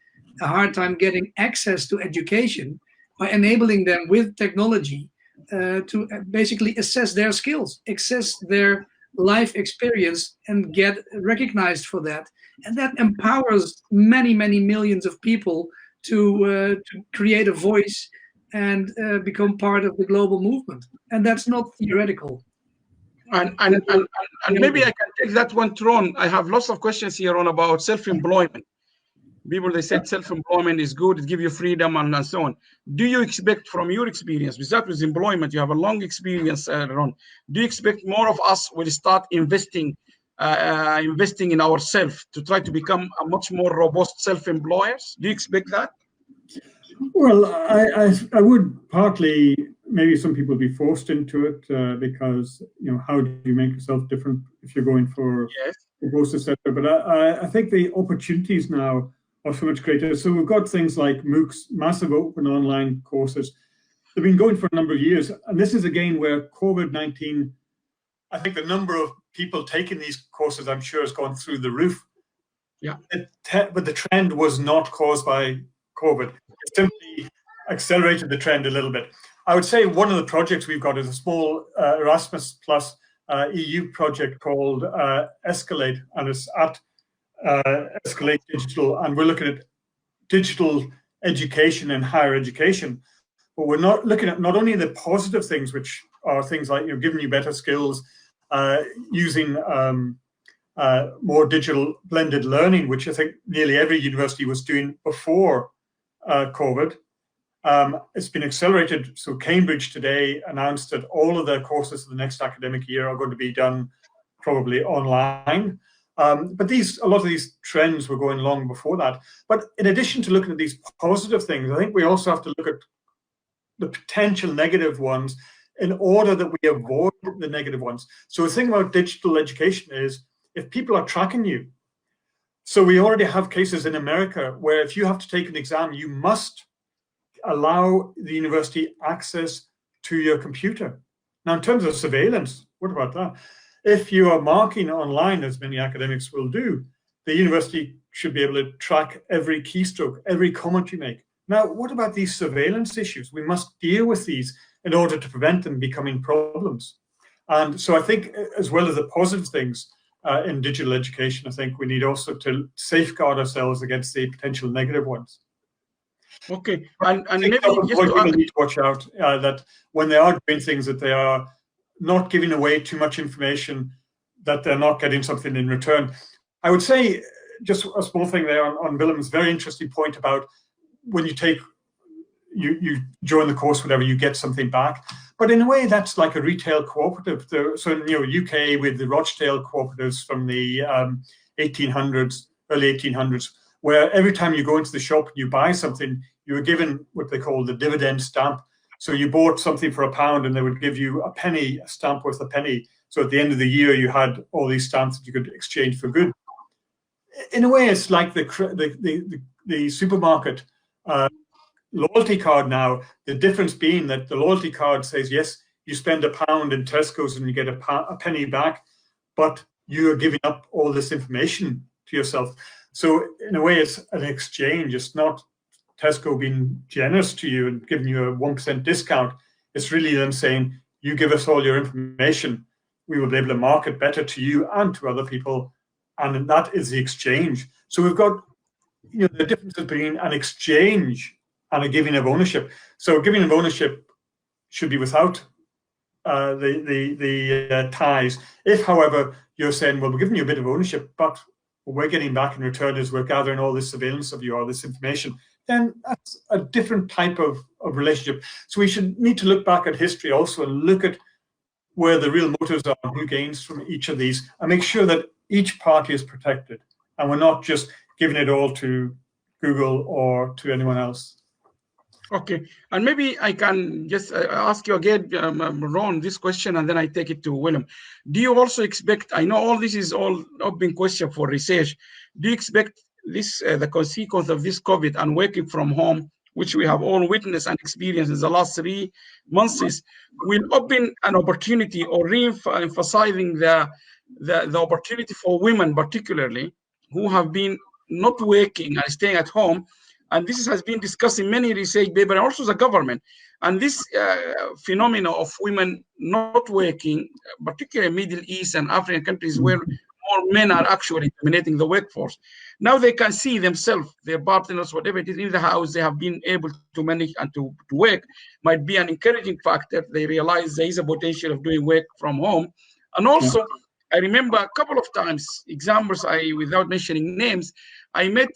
time getting access to education, by enabling them with technology to basically assess their skills, assess their life experience, and get recognized for that. And that empowers many, many millions of people to create a voice and become part of the global movement. And that's not theoretical. And maybe I can take that one, Ron. I have lots of questions here on about self-employment. People, they said self-employment is good, it gives you freedom and so on. Do you expect, from your experience, with that, with employment, you have a long experience, Ron, do you expect more of us will start investing in ourselves to try to become a much more robust self-employers? Do you expect that? Well, I would partly, maybe some people be forced into it because, you know, how do you make yourself different if you're going for a post, etc. But I think the opportunities now are so much greater. So we've got things like MOOCs, massive open online courses. They've been going for a number of years. And this is again where COVID-19, I think the number of people taking these courses, I'm sure, has gone through the roof. Yeah. But the trend was not caused by COVID. It simply accelerated the trend a little bit. I would say one of the projects we've got is a small Erasmus Plus EU project called Escalate, and it's at Escalate Digital, and we're looking at digital education and higher education. But we're not looking at not only the positive things, which are things like, you know, giving you better skills, using more digital blended learning, which I think nearly every university was doing before COVID. It's been accelerated. So Cambridge today announced that all of their courses for the next academic year are going to be done probably online. But a lot of these trends were going long before that. But in addition to looking at these positive things, I think we also have to look at the potential negative ones in order that we avoid the negative ones. So the thing about digital education is if people are tracking you, so we already have cases in America where if you have to take an exam, you must allow the university access to your computer. Now, in terms of surveillance, what about that? If you are marking online, as many academics will do, the university should be able to track every keystroke, every comment you make. Now, what about these surveillance issues? We must deal with these in order to prevent them becoming problems. And so I think, as well as the positive things in digital education, I think we need also to safeguard ourselves against the potential negative ones. Okay, and maybe people need to watch out that when they are doing things, that they are not giving away too much information, that they're not getting something in return. I would say just a small thing there on Willem's very interesting point about when you join the course, whatever, you get something back. But in a way, that's like a retail cooperative. So in UK with the Rochdale cooperatives from the 1800s, early 1800s, where every time you go into the shop and you buy something, you were given what they call the dividend stamp. So you bought something for £1 and they would give you a penny, a stamp worth a penny. So at the end of the year, you had all these stamps that you could exchange for goods. In a way, it's like the supermarket loyalty card now, the difference being that the loyalty card says, yes, you spend £1 in Tesco's and you get a penny back, but you are giving up all this information to yourself. So in a way, it's an exchange. It's not Tesco being generous to you and giving you a 1% discount. It's really them saying, you give us all your information, we will be able to market better to you and to other people. And that is the exchange. So we've got the difference between an exchange and a giving of ownership. So giving of ownership should be without the ties. If, however, you're saying, well, we're giving you a bit of ownership, but what we're getting back in return is we're gathering all this surveillance of you, all this information, then that's a different type of relationship. So we should need to look back at history also and look at where the real motives are and who gains from each of these, and make sure that each party is protected and we're not just giving it all to Google or to anyone else. Okay, and maybe I can just ask you again, Ron, this question, and then I take it to Willem. Do you also expect, I know all this is all open question for research, do you expect this, the consequence of this COVID and working from home, which we have all witnessed and experienced in the last 3 months, will open an opportunity or re-emphasizing the opportunity for women particularly, who have been not working and staying at home? And this has been discussed in many research papers, and also the government. And this phenomena of women not working, particularly Middle East and African countries where more men are actually dominating the workforce. Now they can see themselves, their partners, whatever it is in the house, they have been able to manage and to work, might be an encouraging factor. They realize there is a potential of doing work from home. And also, I remember a couple of times, examples, without mentioning names, I met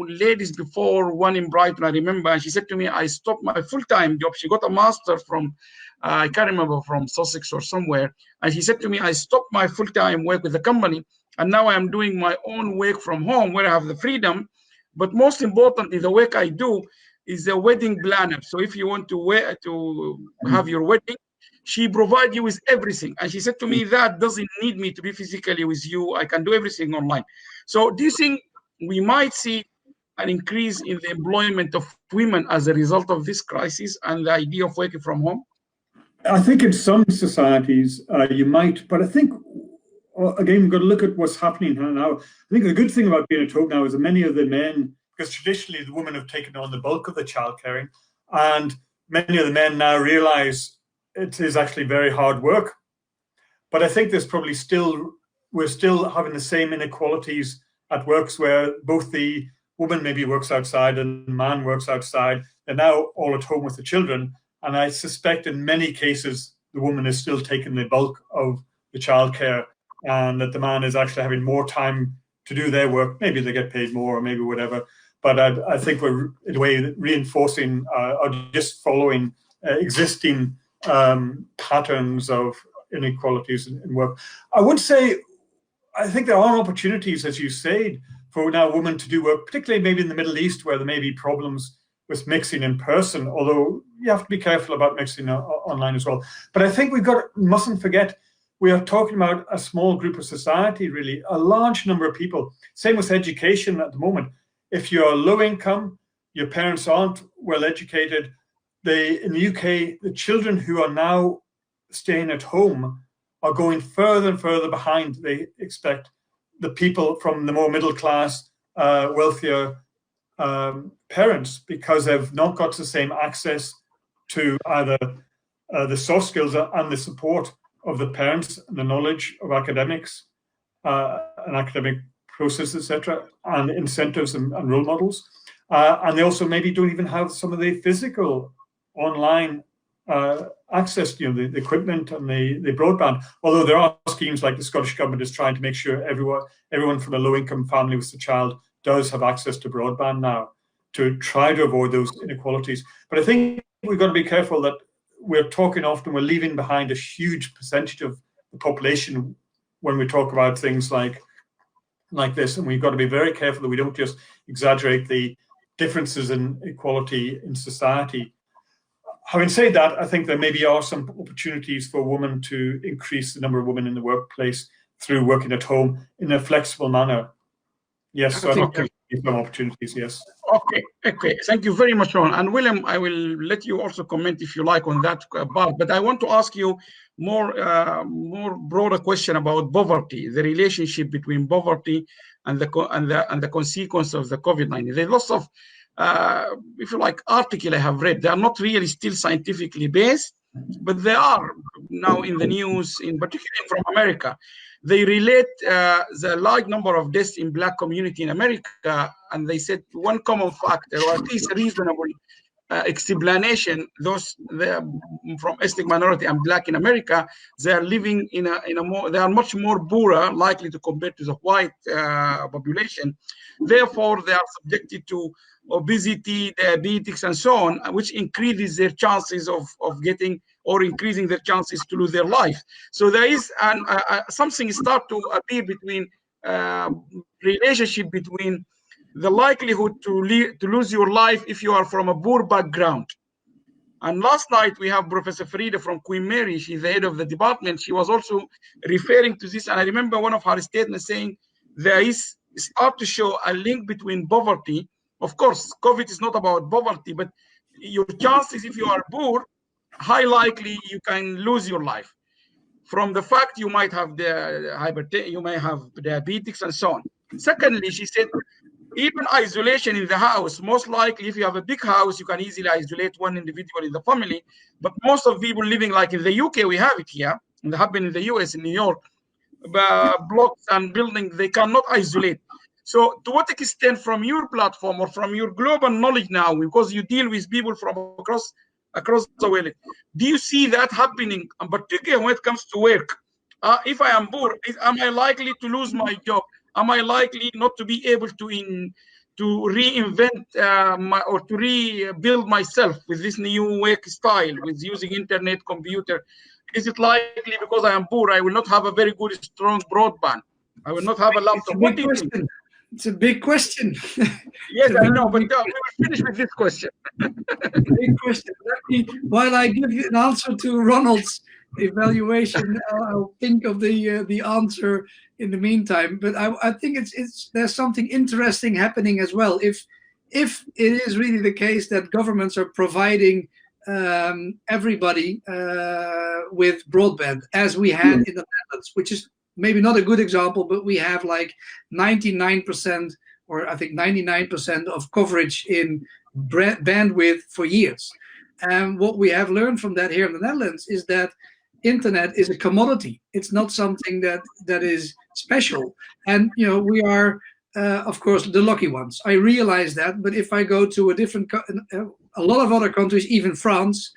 ladies before, one in Brighton, I remember, and she said to me, I stopped my full-time job. She got a master from, I can't remember, from Sussex or somewhere. And she said to me, I stopped my full-time work with the company, and now I'm doing my own work from home where I have the freedom. But most importantly, the work I do is a wedding planner. So if you want to have your wedding, she provides you with everything. And she said to me, that doesn't need me to be physically with you. I can do everything online. So do you think we might see an increase in the employment of women as a result of this crisis and the idea of working from home? I think in some societies you might, but I think, again, we've got to look at what's happening now. I think the good thing about being at home now is that many of the men, because traditionally the women have taken on the bulk of the child caring, and many of the men now realize it is actually very hard work. But I think there's probably we're still having the same inequalities at works where both the woman maybe works outside and the man works outside. They're now all at home with the children. And I suspect in many cases, the woman is still taking the bulk of the childcare, and that the man is actually having more time to do their work. Maybe they get paid more or maybe whatever. But I think we're in a way reinforcing or just following existing patterns of inequalities in work. I would say I think there are opportunities, as you said, for now women to do work, particularly maybe in the Middle East, where there may be problems with mixing in person, although you have to be careful about mixing online as well. But I think mustn't forget, we are talking about a small group of society, really, a large number of people. Same with education at the moment. If you're low income, your parents aren't well educated, in the UK, the children who are now staying at home are going further and further behind, they expect, the people from the more middle class, wealthier parents, because they've not got the same access to either the soft skills and the support of the parents, and the knowledge of academics and academic process, etc., and incentives and role models. And they also maybe don't even have some of the physical online access, the equipment and the broadband. Although there are schemes like the Scottish Government is trying to make sure everyone from a low-income family with a child does have access to broadband now, to try to avoid those inequalities. But I think we've got to be careful that we're talking often, we're leaving behind a huge percentage of the population when we talk about things like this, and we've got to be very careful that we don't just exaggerate the differences in equality in society. Having said that, I think there maybe are some opportunities for women to increase the number of women in the workplace through working at home in a flexible manner. Yes, so I think some opportunities, yes. Okay. Thank you very much, Ron. And Willem, I will let you also comment if you like on that part. But I want to ask you more broader question about poverty, the relationship between poverty and the consequence of the COVID-19. There's lots of, if you like, article I have read. They are not really still scientifically based, but they are now in the news, in particular from America. They relate the large number of deaths in Black community in America, and they said one common factor, or at least a reasonable explanation, those from ethnic minority and Black in America, they are living in a more, they are much more poorer, likely to compare to the white population. Therefore, they are subjected to obesity, diabetes, and so on, which increases their chances of getting or increasing their chances to lose their life. So there is something start to appear between relationship between the likelihood to lose your life if you are from a poor background. And last night we have Professor Farida from Queen Mary. She's the head of the department. She was also referring to this, and I remember one of her statements saying there is start to show a link between poverty. Of course, COVID is not about poverty, but your chances if you are poor, high likely you can lose your life from the fact you might have the hypertension, you may have diabetes, and so on. Secondly, she said, even isolation in the house, most likely if you have a big house, you can easily isolate one individual in the family. But most of people living like in the UK, we have it here, and it happened in the US, in New York, blocks and buildings, they cannot isolate. So to what extent from your platform or from your global knowledge now, because you deal with people from across the world, do you see that happening, and particularly when it comes to work? If I am poor, am I likely to lose my job? Am I likely not to be able to reinvent or to rebuild myself with this new work style, with using internet, computer? Is it likely because I am poor, I will not have a very good, strong broadband? I will not have a laptop. What do you think? It's a big question. Yes, I know, but we will finish with this question. Big question. While I give you an answer to Ronald's evaluation, I'll think of the answer in the meantime. But I think there's something interesting happening as well. If it is really the case that governments are providing everybody with broadband, as we had in the Netherlands, which is maybe not a good example, but we have like 99% or I think 99% of coverage in bandwidth for years. And what we have learned from that here in the Netherlands is that internet is a commodity. It's not something that is special. And, you know, we are, of course, the lucky ones. I realize that, but if I go to a lot of other countries, even France,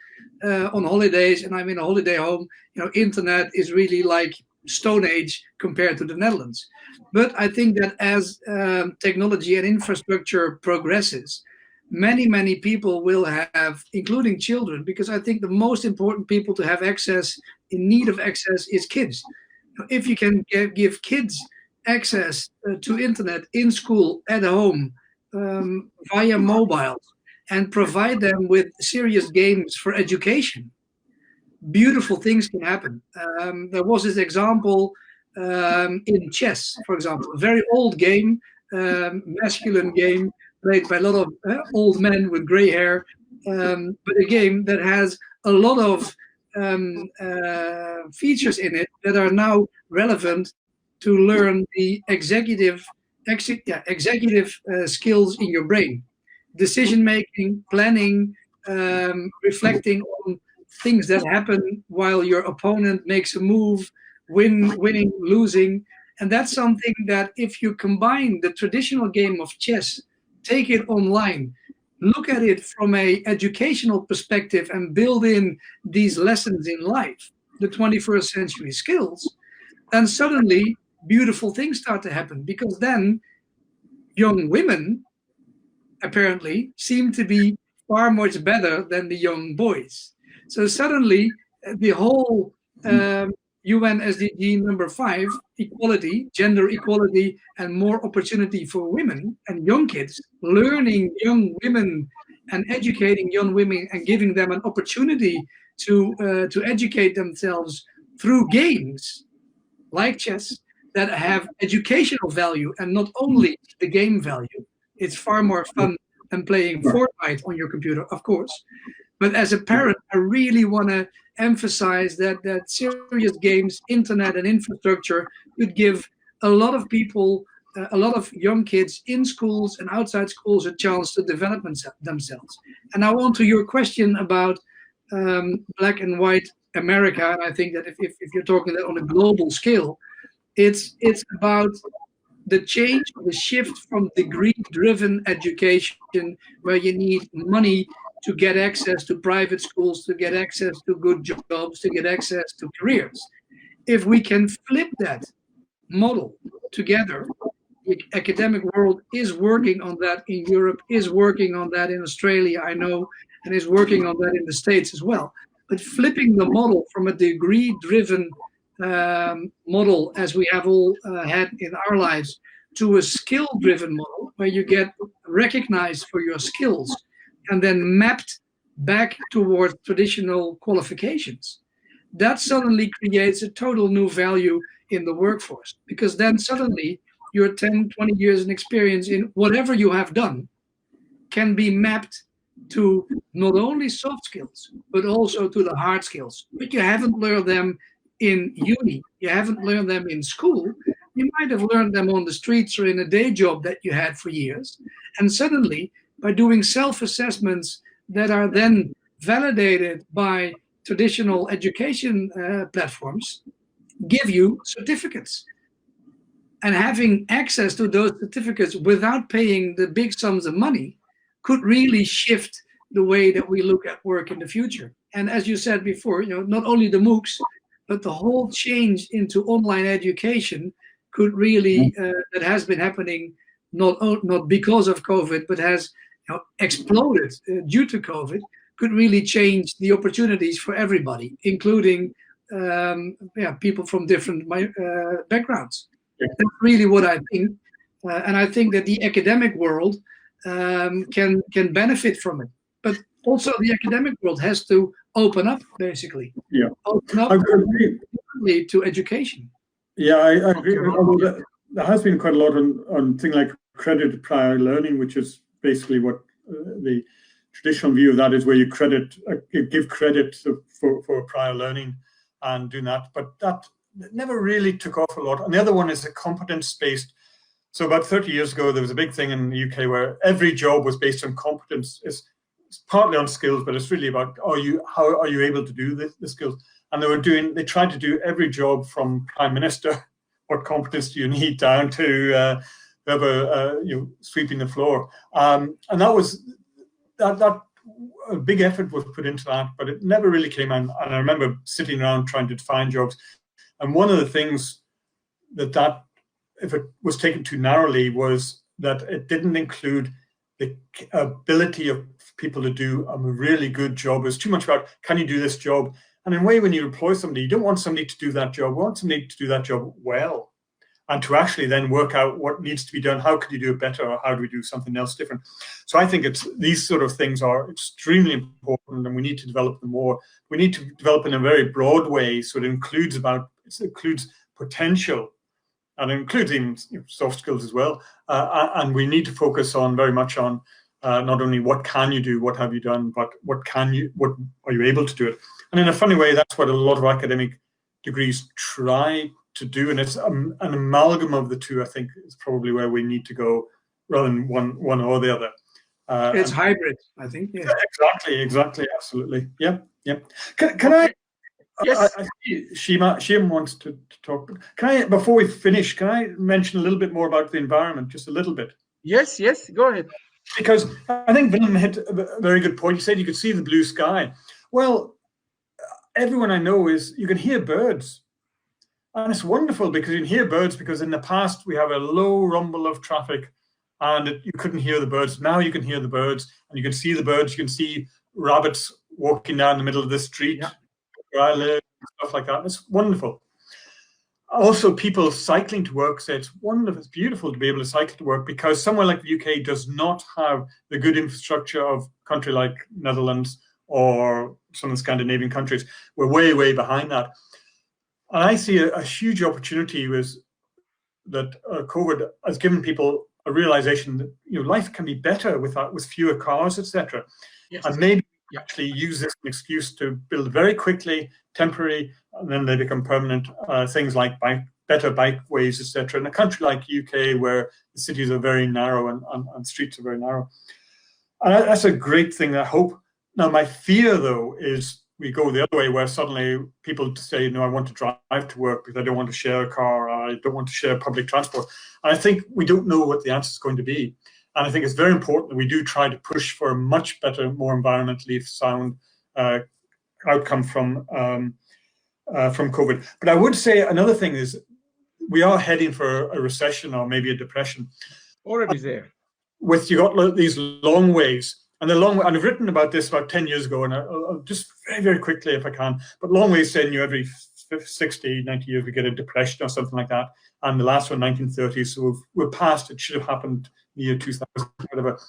on holidays, and I'm in a holiday home, you know, internet is really like Stone Age compared to the Netherlands. But I think that as technology and infrastructure progresses, many people will have, including children, because I think the most important people to have access, in need of access, is kids. If you can give kids access to internet in school, at home, via mobiles, and provide them with serious games for education, beautiful things can happen. There was this example in chess, for example, a very old game, masculine game, played by a lot of old men with gray hair, but a game that has a lot of features in it that are now relevant to learn the executive skills in your brain, decision making, planning, reflecting on things that happen while your opponent makes a move, winning, losing. And that's something that if you combine the traditional game of chess, take it online, look at it from an educational perspective and build in these lessons in life, the 21st century skills, then suddenly beautiful things start to happen, because then young women apparently seem to be far much better than the young boys. So suddenly the whole UN SDG number 5, equality, gender equality, and more opportunity for women and young kids, learning young women and educating young women and giving them an opportunity to educate themselves through games like chess that have educational value and not only the game value. It's far more fun than playing Fortnite on your computer, of course. But as a parent, I really want to emphasize that serious games, internet and infrastructure could give a lot of people, a lot of young kids in schools and outside schools a chance to develop themselves. And now on to your question about black and white America. And I think that if you're talking that on a global scale, it's about the change, the shift from degree-driven education, where you need money to get access to private schools, to get access to good jobs, to get access to careers. If we can flip that model together, the academic world is working on that in Europe, is working on that in Australia, I know, and is working on that in the States as well. But flipping the model from a degree-driven model, as we have all had in our lives, to a skill-driven model, where you get recognized for your skills and then mapped back towards traditional qualifications, that suddenly creates a total new value in the workforce, because then suddenly your 10, 20 years in experience in whatever you have done can be mapped to not only soft skills, but also to the hard skills. But you haven't learned them in uni, you haven't learned them in school, you might have learned them on the streets or in a day job that you had for years. And suddenly, by doing self-assessments that are then validated by traditional education platforms, give you certificates. And having access to those certificates without paying the big sums of money could really shift the way that we look at work in the future. And as you said before, not only the MOOCs, but the whole change into online education could really, that has been happening not because of COVID, but has exploded due to COVID, could really change the opportunities for everybody, including people from different backgrounds. That's really what I think, and I think that the academic world can benefit from it. But also the academic world has to open up, basically. Yeah. Open up to education. Yeah, I agree. There has been quite a lot on things like accredited prior learning, which is basically what the traditional view of that is, where you give credit for prior learning and doing that. But that never really took off a lot. And the other one is a competence-based. So about 30 years ago, there was a big thing in the UK where every job was based on competence. It's partly on skills, but it's really about how are you able to do the skills. And they tried to do every job from Prime Minister, what competence do you need, down to whoever sweeping the floor. And that was that a big effort was put into that, but it never really came in. And I remember sitting around trying to define jobs. And one of the things that if it was taken too narrowly, was that it didn't include the ability of people to do a really good job. It was too much about, can you do this job? And in a way, when you employ somebody, you don't want somebody to do that job. You want somebody to do that job well. and to actually then work out what needs to be done. How could you do it better, or how do we do something else different? So I think these sort of things are extremely important, and we need to develop them more. We need to develop in a very broad way, so it includes potential, and it includes even soft skills as well. And we need to focus on very much on not only what can you do, what have you done, but what are you able to do it. And in a funny way, that's what a lot of academic degrees try to do, and it's an amalgam of the two. I think is probably where we need to go, rather than one or the other. It's hybrid, I think. Yeah. Exactly, absolutely. Yeah. Can I? Yes. I see Siham wants to talk. Can I, before we finish, can I mention a little bit more about the environment, just a little bit? Yes, go ahead. Because I think Willem hit a very good point. He said you could see the blue sky. Well, everyone I know you can hear birds. And it's wonderful because you can hear birds, because in the past we have a low rumble of traffic and you couldn't hear the birds. Now you can hear the birds, and you can see the birds. You can see rabbits walking down the middle of the street where I live, and stuff like that. It's wonderful. Also, people cycling to work say it's wonderful, it's beautiful to be able to cycle to work, because somewhere like the UK does not have the good infrastructure of a country like Netherlands or some of the Scandinavian countries. We're way, way behind that. And I see a huge opportunity that COVID has given people a realization that life can be better with fewer cars, etc. Yes. And maybe actually use this as an excuse to build very quickly, temporary, and then they become permanent things like better bikeways, etc. In a country like UK, where the cities are very narrow and streets are very narrow, and that's a great thing. I hope. Now, my fear, though, is we go the other way, where suddenly people say, no, I want to drive to work because I don't want to share a car, or I don't want to share public transport. And I think we don't know what the answer is going to be. And I think it's very important that we do try to push for a much better, more environmentally sound outcome from COVID. But I would say another thing is we are heading for a recession, or maybe a depression. Already there. You got these long waves. And I've written about this about 10 years ago, and I'll just very, very quickly, if I can, but long waves saying every 60, 90 years we get a depression or something like that. And the last one, 1930s, so we're past, it should have happened in the year 2000, whatever.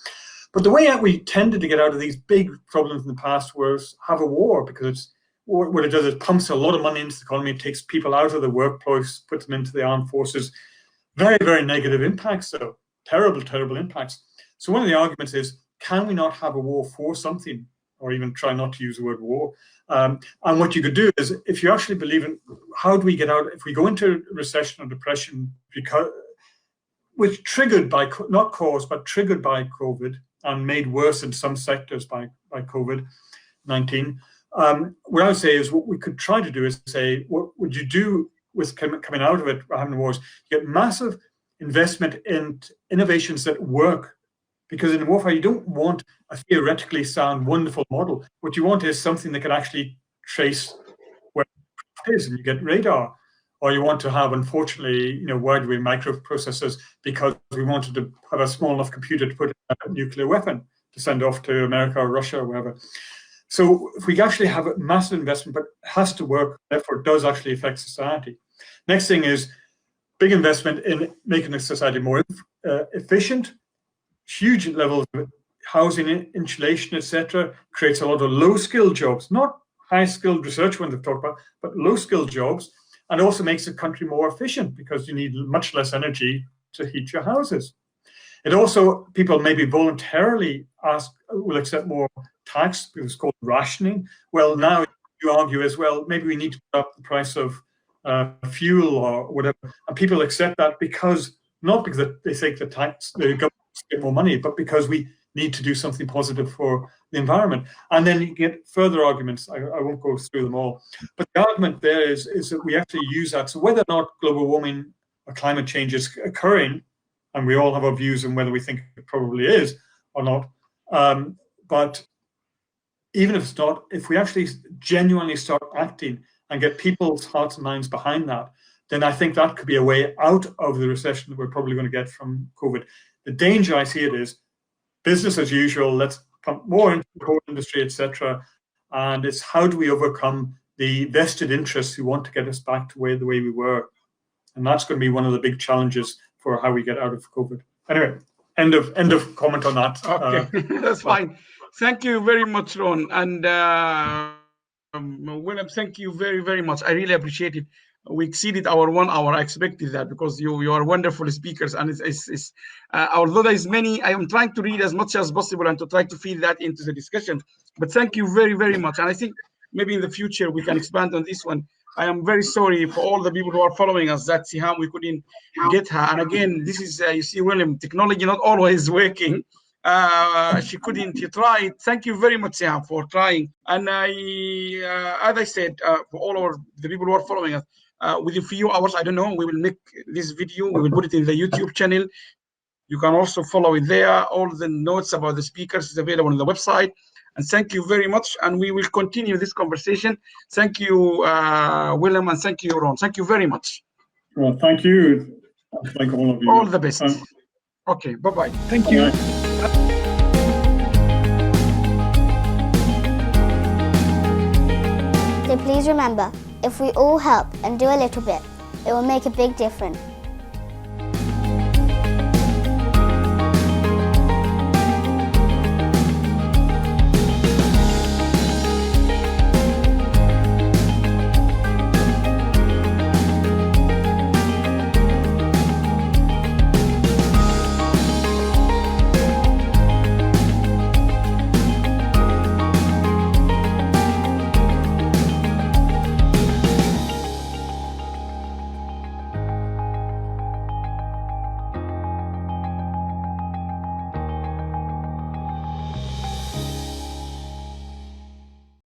But the way we tended to get out of these big problems in the past was have a war, because what it does is pumps a lot of money into the economy, it takes people out of the workplace, puts them into the armed forces. Very, very negative impacts, though. Terrible, terrible impacts. So one of the arguments is, can we not have a war for something, or even try not to use the word war? And what you could do is, if you actually believe in, how do we get out, if we go into recession or depression, which triggered by, not caused, but triggered by COVID, and made worse in some sectors by COVID-19, what I would say is, what we could try to do is say, what would you do with coming out of it, having wars? You get massive investment in innovations that work. Because in warfare, you don't want a theoretically sound, wonderful model. What you want is something that can actually trace where it is, and you get radar. Or you want to have, unfortunately, wide-range microprocessors, because we wanted to have a small enough computer to put in a nuclear weapon to send off to America or Russia or wherever. So if we actually have a massive investment, but it has to work, therefore it does actually affect society. Next thing is big investment in making the society more efficient. Huge levels of housing, insulation, etc., creates a lot of low-skilled jobs, not high-skilled research ones I've talked about, but low-skilled jobs, and also makes the country more efficient, because you need much less energy to heat your houses. It also, people maybe voluntarily will accept more tax, because it's called rationing. Well, now you argue as well, maybe we need to put up the price of fuel or whatever, and people accept that not because they think the government get more money, but because we need to do something positive for the environment. And then you get further arguments. I won't go through them all. But the argument there is that we actually use that. So whether or not global warming or climate change is occurring, and we all have our views on whether we think it probably is or not, but even if it's not, if we actually genuinely start acting and get people's hearts and minds behind that, then I think that could be a way out of the recession that we're probably going to get from COVID. The danger I see it is business as usual. Let's pump more into the coal industry, etc. And it's how do we overcome the vested interests who want to get us back to the way we were. And that's going to be one of the big challenges for how we get out of COVID. Anyway, end of comment on that. Okay, that's fine. Thank you very much, Ron. And Willem, thank you very, very much. I really appreciate it. We exceeded our 1 hour. I expected that because you are wonderful speakers. And although there is many, I am trying to read as much as possible and to try to feed that into the discussion. But thank you very, very much. And I think maybe in the future we can expand on this one. I am very sorry for all the people who are following us that Siham, we couldn't get her. And again, this is, you see, Willem, technology not always working. She couldn't, she tried. Thank you very much, Siham, for trying. And as I said, for all the people who are following us, within a few hours, I don't know, we will make this video, we will put it in the YouTube channel. You can also follow it there. All the notes about the speakers is available on the website. And thank you very much. And we will continue this conversation. Thank you, Willem, and thank you, Ron. Thank you very much. Well, thank you. Thank all of you. All the best. Okay, bye-bye. Thank you. So please remember, if we all help and do a little bit, it will make a big difference.